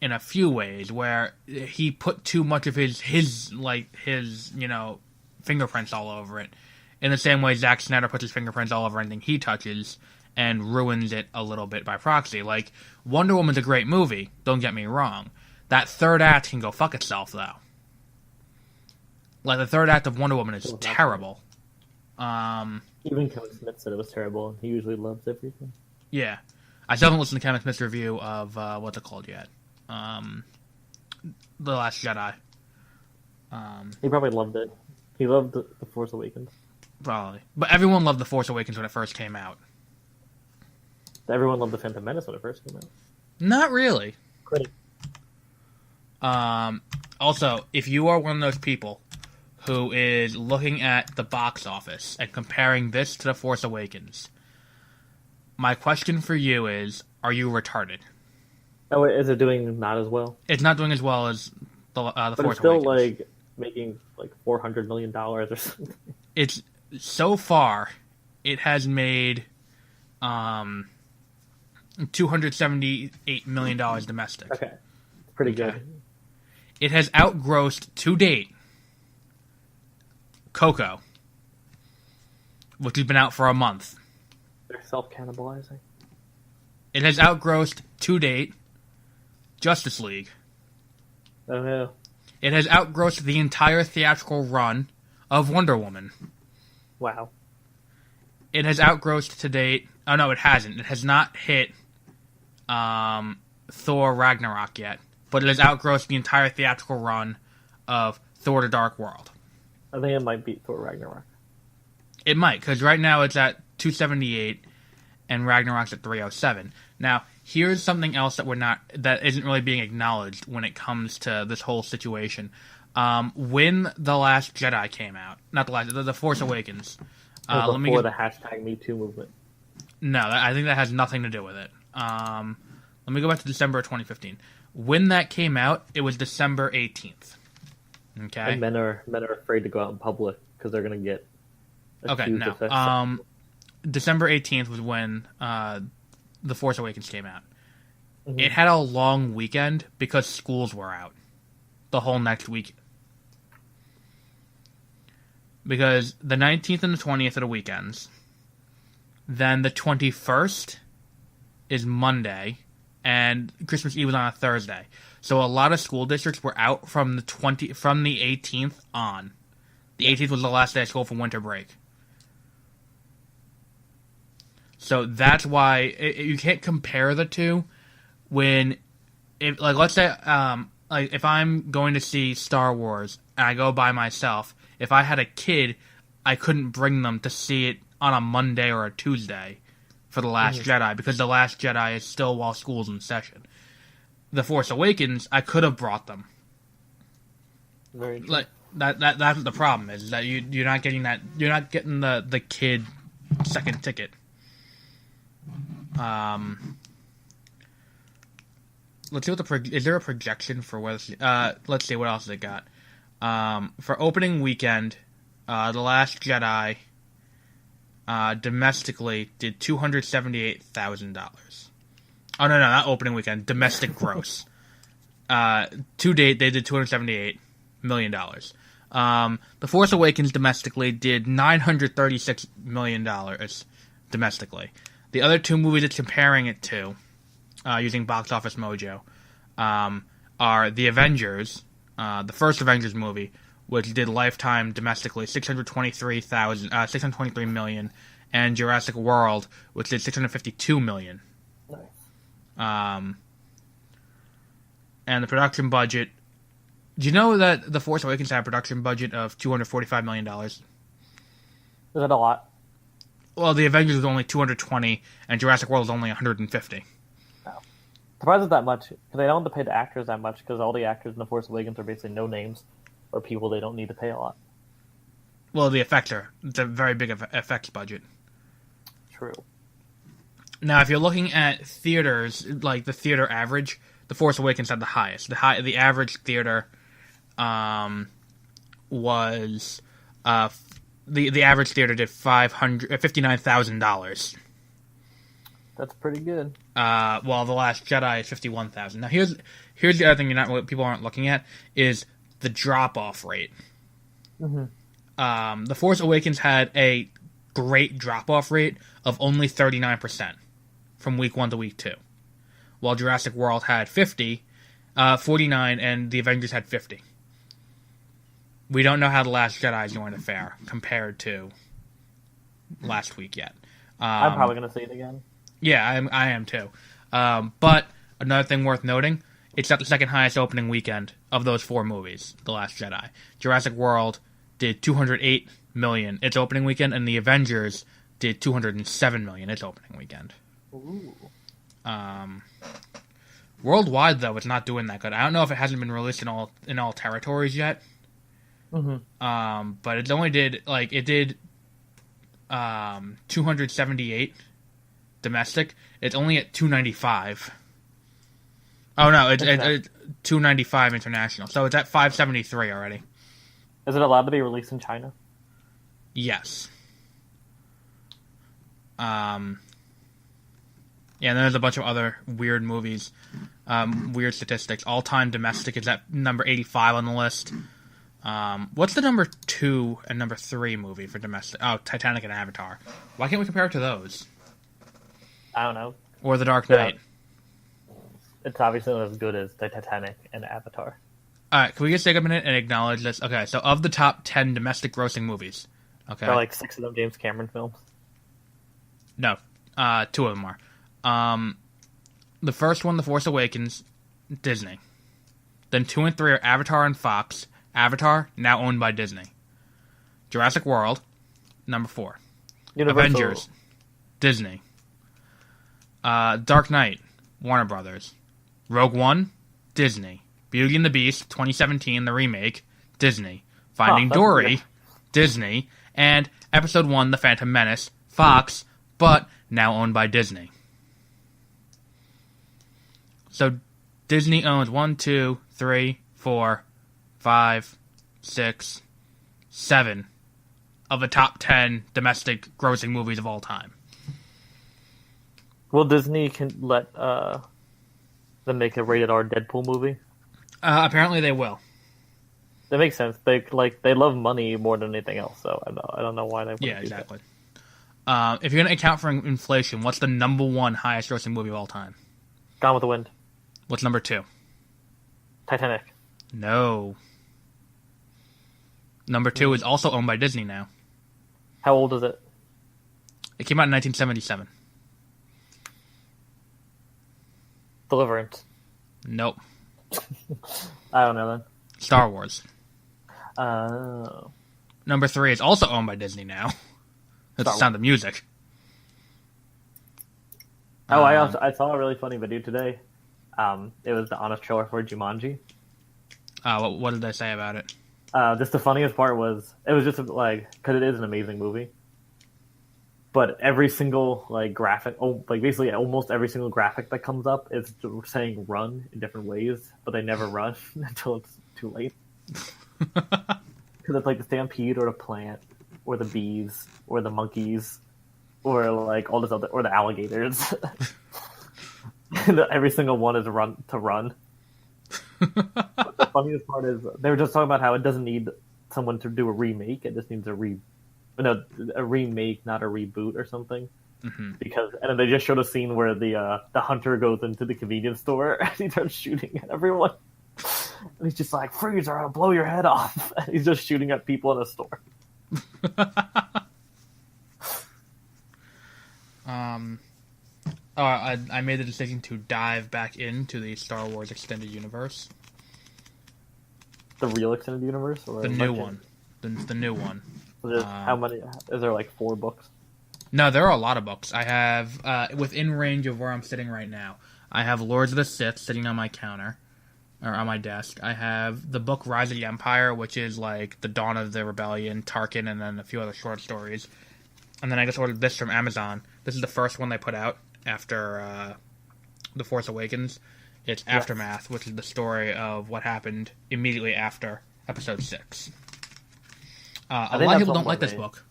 in a few ways, where he put too much of his fingerprints all over it. In the same way Zack Snyder puts his fingerprints all over anything he touches and ruins it a little bit by proxy. Like, Wonder Woman's a great movie, don't get me wrong. That third act can go fuck itself, though. Like, the third act of Wonder Woman is terrible. Even Kevin Smith said it was terrible. He usually loves everything. Yeah. I still haven't listened to Kevin Smith's review of, what's it called yet? The Last Jedi. He probably loved it. He loved The Force Awakens. Probably. But everyone loved The Force Awakens when it first came out. Everyone loved The Phantom Menace when it first came out. Not really. Great. Also, if you are one of those people who is looking at the box office and comparing this to The Force Awakens, my question for you is, are you retarded? Oh, wait, is it doing not as well? It's not doing as well as the Force Awakens. But it's still, like, making, like, $400 million or something. It's, so far, it has made, $278 million domestic. Okay. Pretty good. It has outgrossed, to date, Coco, which has been out for a month. They're self-cannibalizing. It has outgrossed, to date, Justice League. Oh, yeah. It has outgrossed the entire theatrical run of Wonder Woman. Wow. It has outgrossed to date... Oh, no, it hasn't. It has not hit Thor Ragnarok yet. But it has outgrossed the entire theatrical run of Thor: The Dark World. I think it might beat Thor Ragnarok. It might, because right now it's at 278, and Ragnarok's at 307. Now, here's something else that isn't really being acknowledged when it comes to this whole situation. When The Last Jedi came out, not The Force Awakens. Before the hashtag #MeToo movement. No, I think that has nothing to do with it. Let me go back to December of 2015. When that came out, it was December 18th. Okay. And men are afraid to go out in public because they're going to get accused of sex. December 18th was when The Force Awakens came out. Mm-hmm. It had a long weekend because schools were out the whole next week. Because the 19th and the 20th are the weekends. Then the 21st is Monday, and Christmas Eve was on a Thursday. So a lot of school districts were out from the 18th on. The 18th was the last day of school for winter break. So that's why you can't compare the two. Let's say, if I'm going to see Star Wars and I go by myself, if I had a kid, I couldn't bring them to see it on a Monday or a Tuesday for The Last Jedi, because The Last Jedi is still while school's in session. The Force Awakens, I could have brought them. Very true. Like that's what the problem is that you're not getting that. You're not getting the kid second ticket. Let's see what is there a projection for whether? Let's see what else they got. For opening weekend, The Last Jedi domestically did $278,000. Oh no, not opening weekend. Domestic gross. To date, they did $278 million. The Force Awakens domestically did $936 million domestically. The other two movies it's comparing it to, using Box Office Mojo, are The Avengers, the first Avengers movie, which did lifetime domestically $623 million, and Jurassic World, which did $652 million. Nice. And the production budget. Do you know that The Force Awakens had a production budget of $245 million? Is that a lot? Well, The Avengers was only $220, and Jurassic World was only $150. No. Surprised it's that much, because they don't have to pay the actors that much, because all the actors in The Force Awakens are basically no names, or people they don't need to pay a lot. Well, the effects it's a very big effects budget. True. Now, if you're looking at theaters, like the theater average, The Force Awakens had the highest. The average theater was the average theater did $59,000. That's pretty good. While The Last Jedi is $51,000. Now, here's the other thing people aren't looking at is the drop off rate. Mm-hmm. The Force Awakens had a great drop off rate of only 39% from week 1 to week 2, while Jurassic World had 50, 49, and the Avengers had 50. We don't know how The Last Jedi is going to fare compared to last week yet. I'm probably going to see it again. Yeah, I am too. But another thing worth noting, it's got the second highest opening weekend of those 4 movies, The Last Jedi. Jurassic World did $208 million its opening weekend, and The Avengers did $207 million its opening weekend. Ooh. Worldwide, though, it's not doing that good. I don't know if it hasn't been released in all territories yet. Mm-hmm. But it only did 278 domestic. It's only at 295. Oh no, it's 295 international. So it's at 573 already. Is it allowed to be released in China? Yes. Yeah, and then there's a bunch of other weird movies, weird statistics. All-time domestic is at number 85 on the list. What's the number 2 and number 3 movie for domestic? Oh, Titanic and Avatar. Why can't we compare it to those? I don't know. Or The Dark Knight? Yeah. It's obviously not as good as the Titanic and Avatar. Alright, can we just take a minute and acknowledge this? Okay, so of the top 10 domestic grossing movies, okay? There are like 6 of them James Cameron films. No, 2 of them are. The first one, The Force Awakens, Disney. Then 2 and 3 are Avatar and Fox. Avatar, now owned by Disney. Jurassic World, number 4. Universal. Avengers, Disney. Dark Knight, Warner Brothers. Rogue One, Disney. Beauty and the Beast, 2017, the remake, Disney. Finding Dory, weird. Disney. And Episode 1, The Phantom Menace, Fox, but now owned by Disney. So Disney owns 1, 2, 3, 4, 5, 6, 7 of the top 10 domestic grossing movies of all time. Will Disney can let them make a rated R Deadpool movie? Apparently they will. That makes sense. They love money more than anything else. So I don't know why they wouldn't Yeah, do exactly. that. If you're going to account for inflation, what's the number 1 highest grossing movie of all time? Gone with the Wind. What's number 2? Titanic. No. Number 2 is also owned by Disney now. How old is it? It came out in 1977. Deliverance. Nope. I don't know then. Star Wars. Oh. Number 3 is also owned by Disney now. That's the Sound of Music. Oh, I saw a really funny video today. It was the honest trailer for Jumanji. What did they say about it? Just the funniest part was, it was just like, because it is an amazing movie, but every single like graphic, basically almost every single graphic that comes up is saying run in different ways, but they never run until it's too late. Because it's like the stampede or the plant or the bees or the monkeys or like all this other, or the alligators. Every single one is run to run. But the funniest part is they were just talking about how it doesn't need someone to do a remake; it just needs a remake, not a reboot or something. Mm-hmm. Because and then they just showed a scene where the hunter goes into the convenience store and he starts shooting at everyone, and he's just like, "Freeze, or I'll blow your head off!" And he's just shooting at people in a store. I made the decision to dive back into the Star Wars Extended Universe. The real extended universe, or the new one, the new one. How many? Is there like 4 books? No, there are a lot of books. I have within range of where I'm sitting right now. I have Lords of the Sith sitting on my counter, or on my desk. I have the book Rise of the Empire, which is like the Dawn of the Rebellion, Tarkin, and then a few other short stories. And then I just ordered this from Amazon. This is the first one they put out after The Force Awakens. It's Aftermath, which is the story of what happened immediately after Episode 6. A lot of people don't like this book.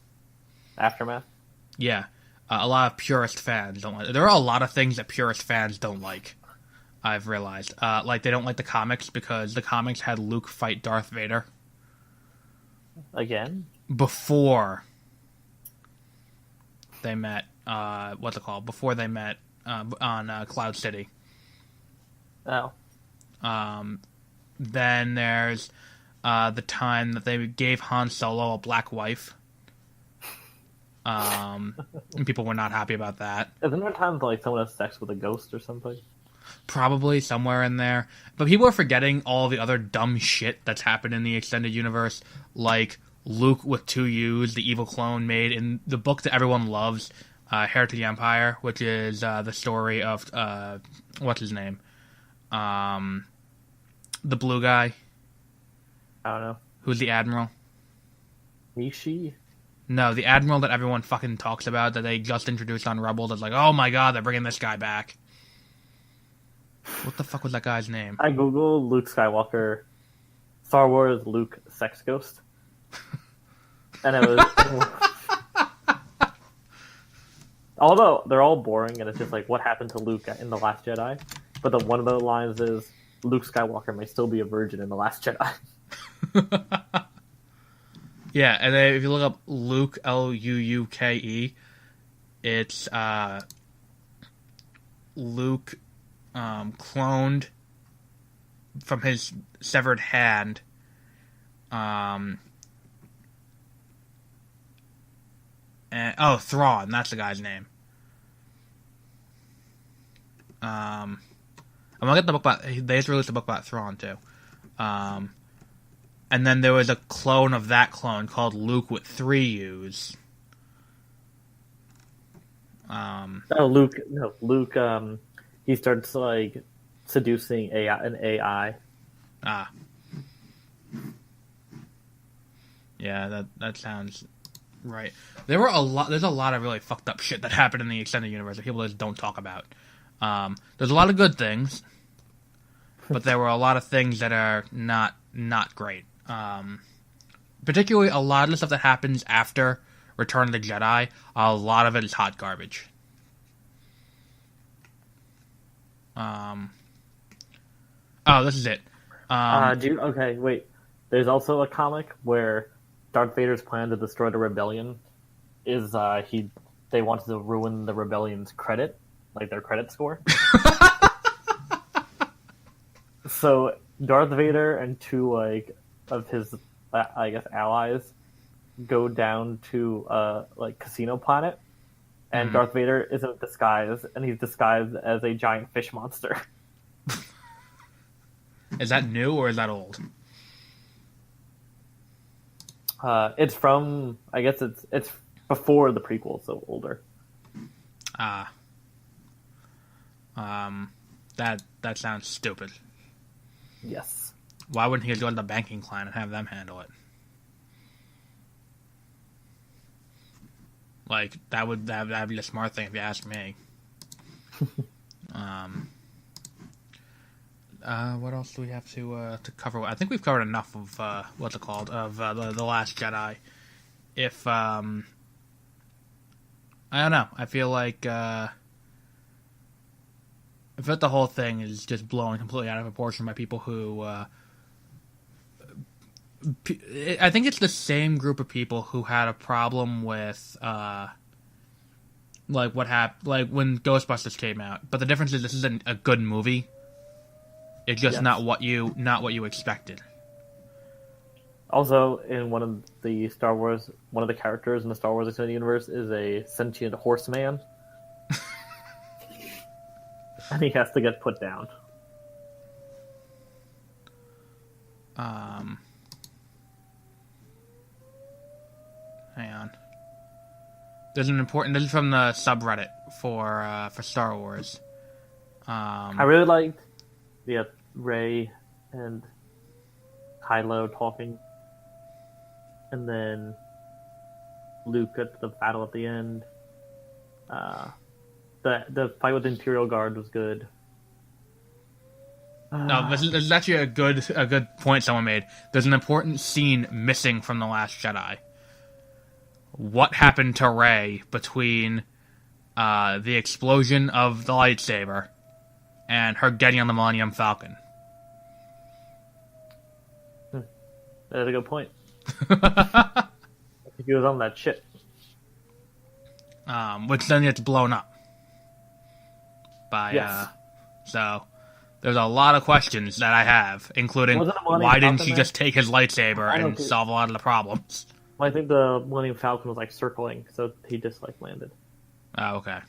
Aftermath? Yeah. A lot of purist fans don't like it. There are a lot of things that purist fans don't like, I've realized. Like, they don't like the comics because the comics had Luke fight Darth Vader. Again? Before they met, what's it called? Before they met on Cloud City. Oh. Then there's the time that they gave Han Solo a black wife. And people were not happy about that. Isn't there times like someone has sex with a ghost or something? Probably somewhere in there. But people are forgetting all the other dumb shit that's happened in the extended universe, like Luke with 2 U's, the evil clone made in the book that everyone loves, Heir to the Empire, which is the story of, what's his name? The blue guy. I don't know. Who's the admiral? Mishi? No, the admiral that everyone fucking talks about that they just introduced on Rebels. That's like, oh my god, they're bringing this guy back. What the fuck was that guy's name? I googled Luke Skywalker, Star Wars Luke sex ghost, and it was. Although they're all boring, and it's just like what happened to Luke in the Last Jedi, but one of the lines is Luke Skywalker may still be a virgin in the Last Jedi. Yeah, and then if you look up Luke Luuke, it's Luke. Cloned from his severed hand. And Thrawn, that's the guy's name. I'm gonna get the book about. They just released a book about Thrawn too. And then there was a clone of that clone called Luke with 3 U's. Luke. He starts like seducing an AI. Ah. Yeah, that sounds right. There's a lot of really fucked up shit that happened in the extended universe that people just don't talk about. There's a lot of good things, but there were a lot of things that are not great. Particularly a lot of the stuff that happens after Return of the Jedi, a lot of it is hot garbage. This is it. Dude, okay, wait. There's also a comic where Darth Vader's plan to destroy the rebellion is they wanted to ruin the rebellion's credit, like their credit score. So Darth Vader and 2 of his allies go down to Casino Planet, and Darth Vader isn't disguised, and he's disguised as a giant fish monster. Is that new or is that old? It's from, I guess it's before the prequel, so older. That sounds stupid. Yes. Why wouldn't he go to the banking clan and have them handle it? Like, that'd be a smart thing if you ask me. What else do we have to cover? I think we've covered enough of what's it called, of the Last Jedi. If I don't know, I feel like the whole thing is just blown completely out of proportion by people who. I think it's the same group of people who had a problem with like what happened, like when Ghostbusters came out. But the difference is this isn't a good movie. It's just not what you expected. Also, in one of the characters in the Star Wars Extended Universe is a sentient horseman. And he has to get put down. Hang on. This is from the subreddit for Star Wars. I really liked Rey and Kylo talking, and then Luke at the battle at the end. The fight with the Imperial Guard was good. No, this is actually a good point someone made. There's an important scene missing from The Last Jedi. What happened to Rey between the explosion of the lightsaber and her getting on the Millennium Falcon? That's a good point. I think he was on that ship. Which then gets blown up by yes. So There's a lot of questions that I have, including why didn't he just take his lightsaber and solve a lot of the problems? Well, I think the Millennium Falcon was like circling, so he just like landed. Oh, okay.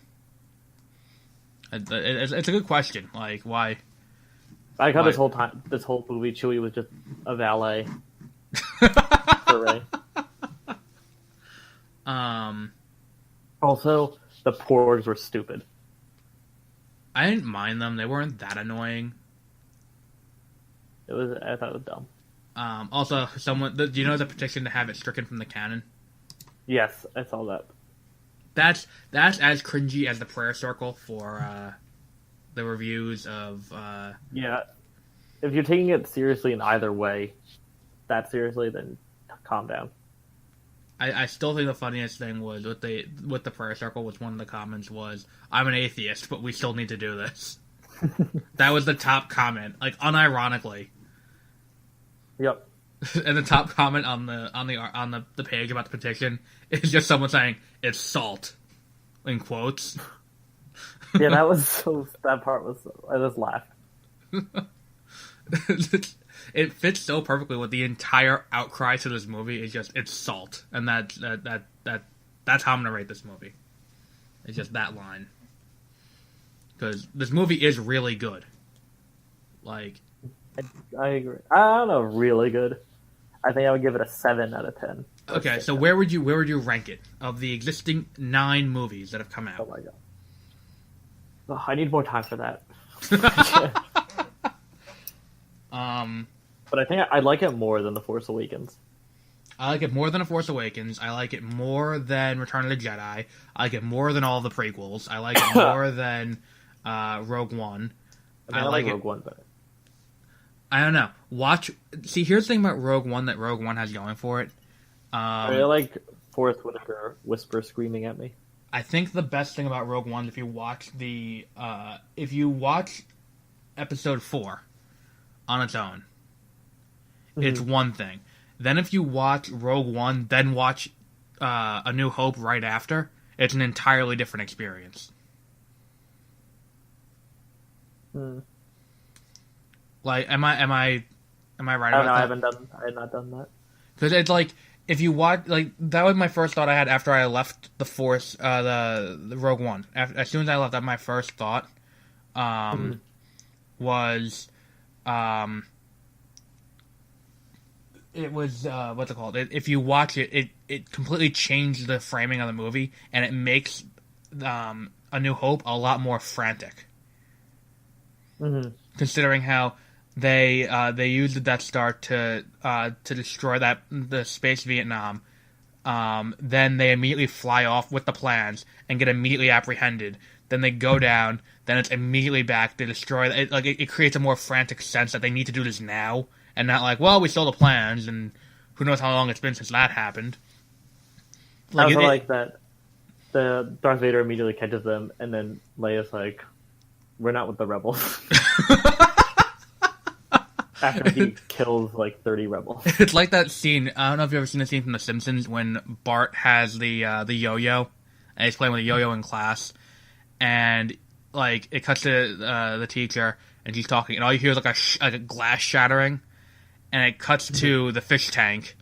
It's a good question. Like, why? I thought this whole movie, Chewie was just a valet for Rey. Also, the Porgs were stupid. I didn't mind them. They weren't that annoying. I thought it was dumb. Also, do you know the petition to have it stricken from the canon? Yes, I saw that. That's as cringy as the prayer circle for the reviews of. Yeah, if you're taking it seriously in either way, that seriously, then calm down. I still think the funniest thing was with the prayer circle, which one of the comments was, "I'm an atheist, but we still need to do this." That was the top comment, like unironically. Yep. And the top comment on the page about the petition is just someone saying it's salt, in quotes. Yeah, that part was, I just laughed. It fits so perfectly with the entire outcry to this movie. It's salt, and that's how I'm gonna rate this movie. It's just that line, because this movie is really good. Like, I agree. I don't know, really good. I think I would give it a 7 out of 10. Okay, so where would you rank it of the existing 9 movies that have come out? Oh my god. Oh, I need more time for that. But I think I like it more than The Force Awakens. I like it more than The Force Awakens. I like it more than Return of the Jedi. I like it more than all the prequels. I like it more than Rogue One. I like Rogue One better. I don't know. See, here's the thing about Rogue One that Rogue One has going for it. I like Forrest Whitaker whisper screaming at me. I think the best thing about Rogue One, if you watch Episode 4 on its own, it's one thing. Then if you watch Rogue One, then watch A New Hope right after, it's an entirely different experience. Like, am I right about that? I had not done that. Because it's like, if you watch, like, that was my first thought I had after I left the Force, the Rogue One. As soon as I left, that my first thought was, it was, what's it called? If you watch it, it completely changed the framing of the movie, and it makes A New Hope a lot more frantic. Considering how they used the Death Star to destroy the space Vietnam, then they immediately fly off with the plans and get immediately apprehended. Then they go down. Then it's immediately back to destroy. It creates a more frantic sense that they need to do this now, and not like, well, we stole the plans, and who knows how long it's been since that happened. I also like that the Darth Vader immediately catches them, and then Leia's like, "We're not with the rebels." After he kills like 30 rebels. It's like that scene. I don't know if you've ever seen the scene from The Simpsons when Bart has the yo-yo, and he's playing with a yo-yo in class, and like it cuts to the teacher, and she's talking, and all you hear is like a glass shattering, and it cuts to the fish tank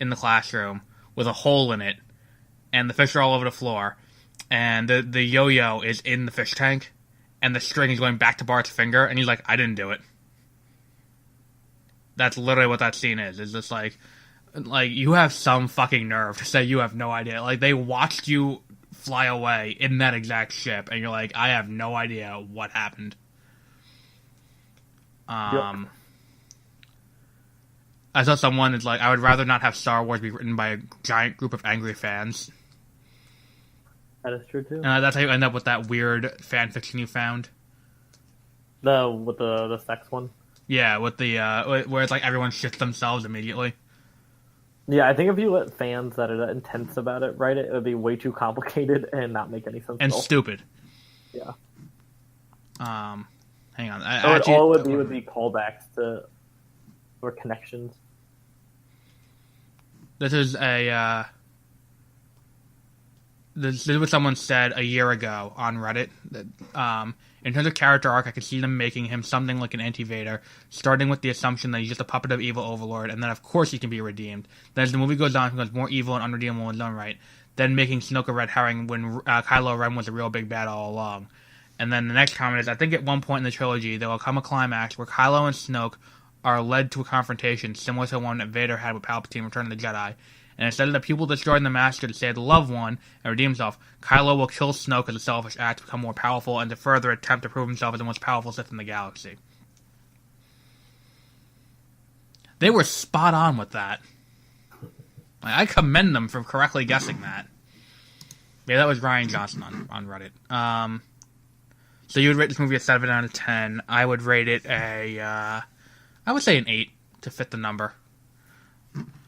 in the classroom with a hole in it, and the fish are all over the floor, and the yo-yo is in the fish tank, and the string is going back to Bart's finger, and he's like, "I didn't do it." That's literally what that scene is. It's just like you have some fucking nerve to say you have no idea. Like, they watched you fly away in that exact ship, and you're like, I have no idea what happened. Yep. I saw someone is like, I would rather not have Star Wars be written by a giant group of angry fans. That is true too. And that's how you end up with that weird fan fiction you found. With the sex one. Yeah, with the where it's like everyone shits themselves immediately. Yeah, I think if you let fans that are that intense about it write it, it would be way too complicated and not make any sense. And stupid. Yeah. Hang on. All it would be callbacks to or connections. This is a this is what someone said a year ago on Reddit. That, in terms of character arc, I could see them making him something like an anti-Vader, starting with the assumption that he's just a puppet of evil overlord, and then of course he can be redeemed. Then as the movie goes on, he becomes more evil and unredeemable in his own right. Then making Snoke a red herring when Kylo Ren was a real big bad all along. And then the next comment is, I think at one point in the trilogy there will come a climax where Kylo and Snoke are led to a confrontation similar to the one that Vader had with Palpatine Return of the Jedi. And instead of the pupil destroying the master to save the loved one and redeem himself, Kylo will kill Snoke as a selfish act to become more powerful and to further attempt to prove himself as the most powerful Sith in the galaxy. They were spot on with that. I commend them for correctly guessing that. Yeah, that was Ryan Johnson on Reddit. So you would rate this movie a 7 out of 10. I would rate it I would say an 8 to fit the number.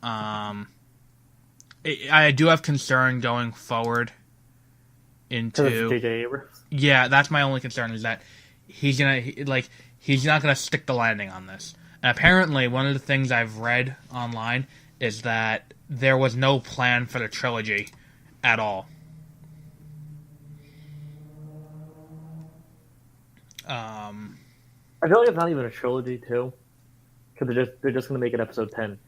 I do have concern going forward into J.J. Abrams. Yeah, that's my only concern is that he's not gonna stick the landing on this. And apparently, one of the things I've read online is that there was no plan for the trilogy at all. I feel like it's not even a trilogy too, because they're just gonna make it episode 10.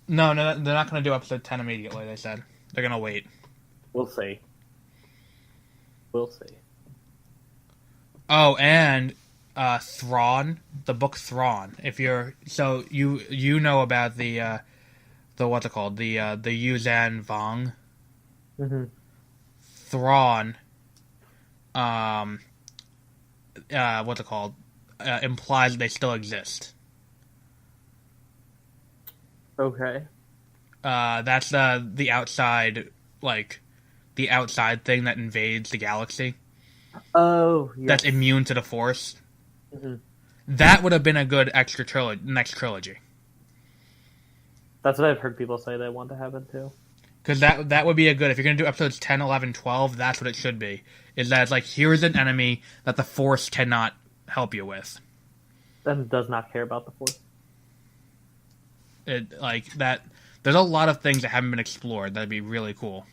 No, they're not going to do episode 10 immediately, they said. They're going to wait. We'll see. Oh, and Thrawn, the book Thrawn. If you're so you know about the what's it called? The Yuzan Vong. Mm-hmm. Thrawn what's it called? Implies they still exist. Okay. That's the outside, the outside thing that invades the galaxy. Oh, yes. That's immune to the Force. Mm-hmm. That would have been a good extra next trilogy. That's what I've heard people say they want to happen too. Because that would be a good, if you're going to do episodes 10, 11, 12, that's what it should be. Is that it's like, here's an enemy that the Force cannot help you with. And does not care about the Force. There's a lot of things that haven't been explored that'd be really cool.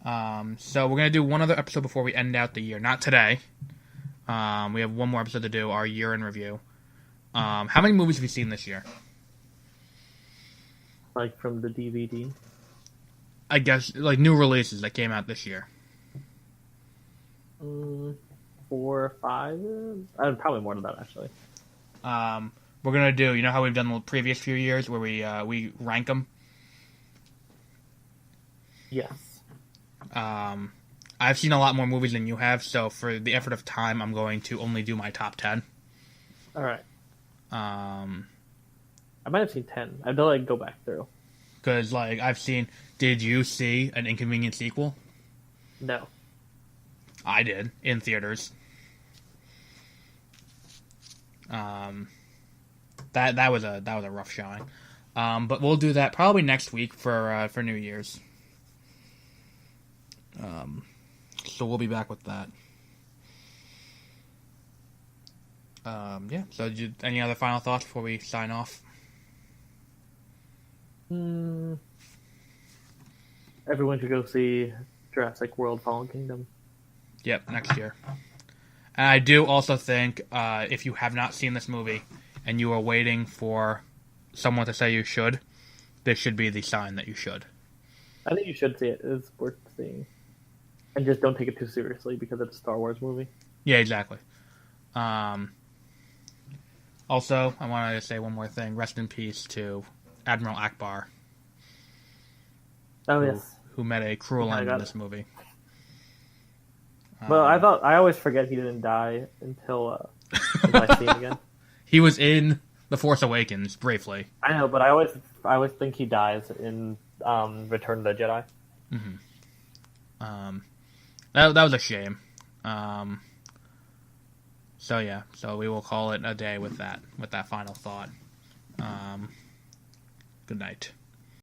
So we're gonna do one other episode before we end out the year. Not today. We have one more episode to do, our year in review. How many movies have you seen this year? Like from the DVD? I guess new releases that came out this year. 4 or 5? Probably more than that, actually. We're gonna do. You know how we've done the previous few years where we rank them. Yes. I've seen a lot more movies than you have, so for the effort of time, I'm going to only do my top 10. All right. I might have seen 10. I feel like go back through. Because I've seen. Did you see an Inconvenient sequel? No. I did in theaters. That was a rough showing. But we'll do that probably next week for New Year's. So we'll be back with that. Yeah. So, any other final thoughts before we sign off? Everyone should go see Jurassic World: Fallen Kingdom. Yep, next year. And I do also think if you have not seen this movie and you are waiting for someone to say you should, this should be the sign that you should. I think you should see it. It's worth seeing. And just don't take it too seriously because it's a Star Wars movie. Yeah, exactly. Also, I wanted to say one more thing. Rest in peace to Admiral Akbar. Oh, yes. Who met a cruel end in this movie. Well, I always forget he didn't die until I see him again. He was in The Force Awakens briefly. I know, but I always think he dies in Return of the Jedi. Mm-hmm. That was a shame. So yeah, so we will call it a day with that final thought. Good night.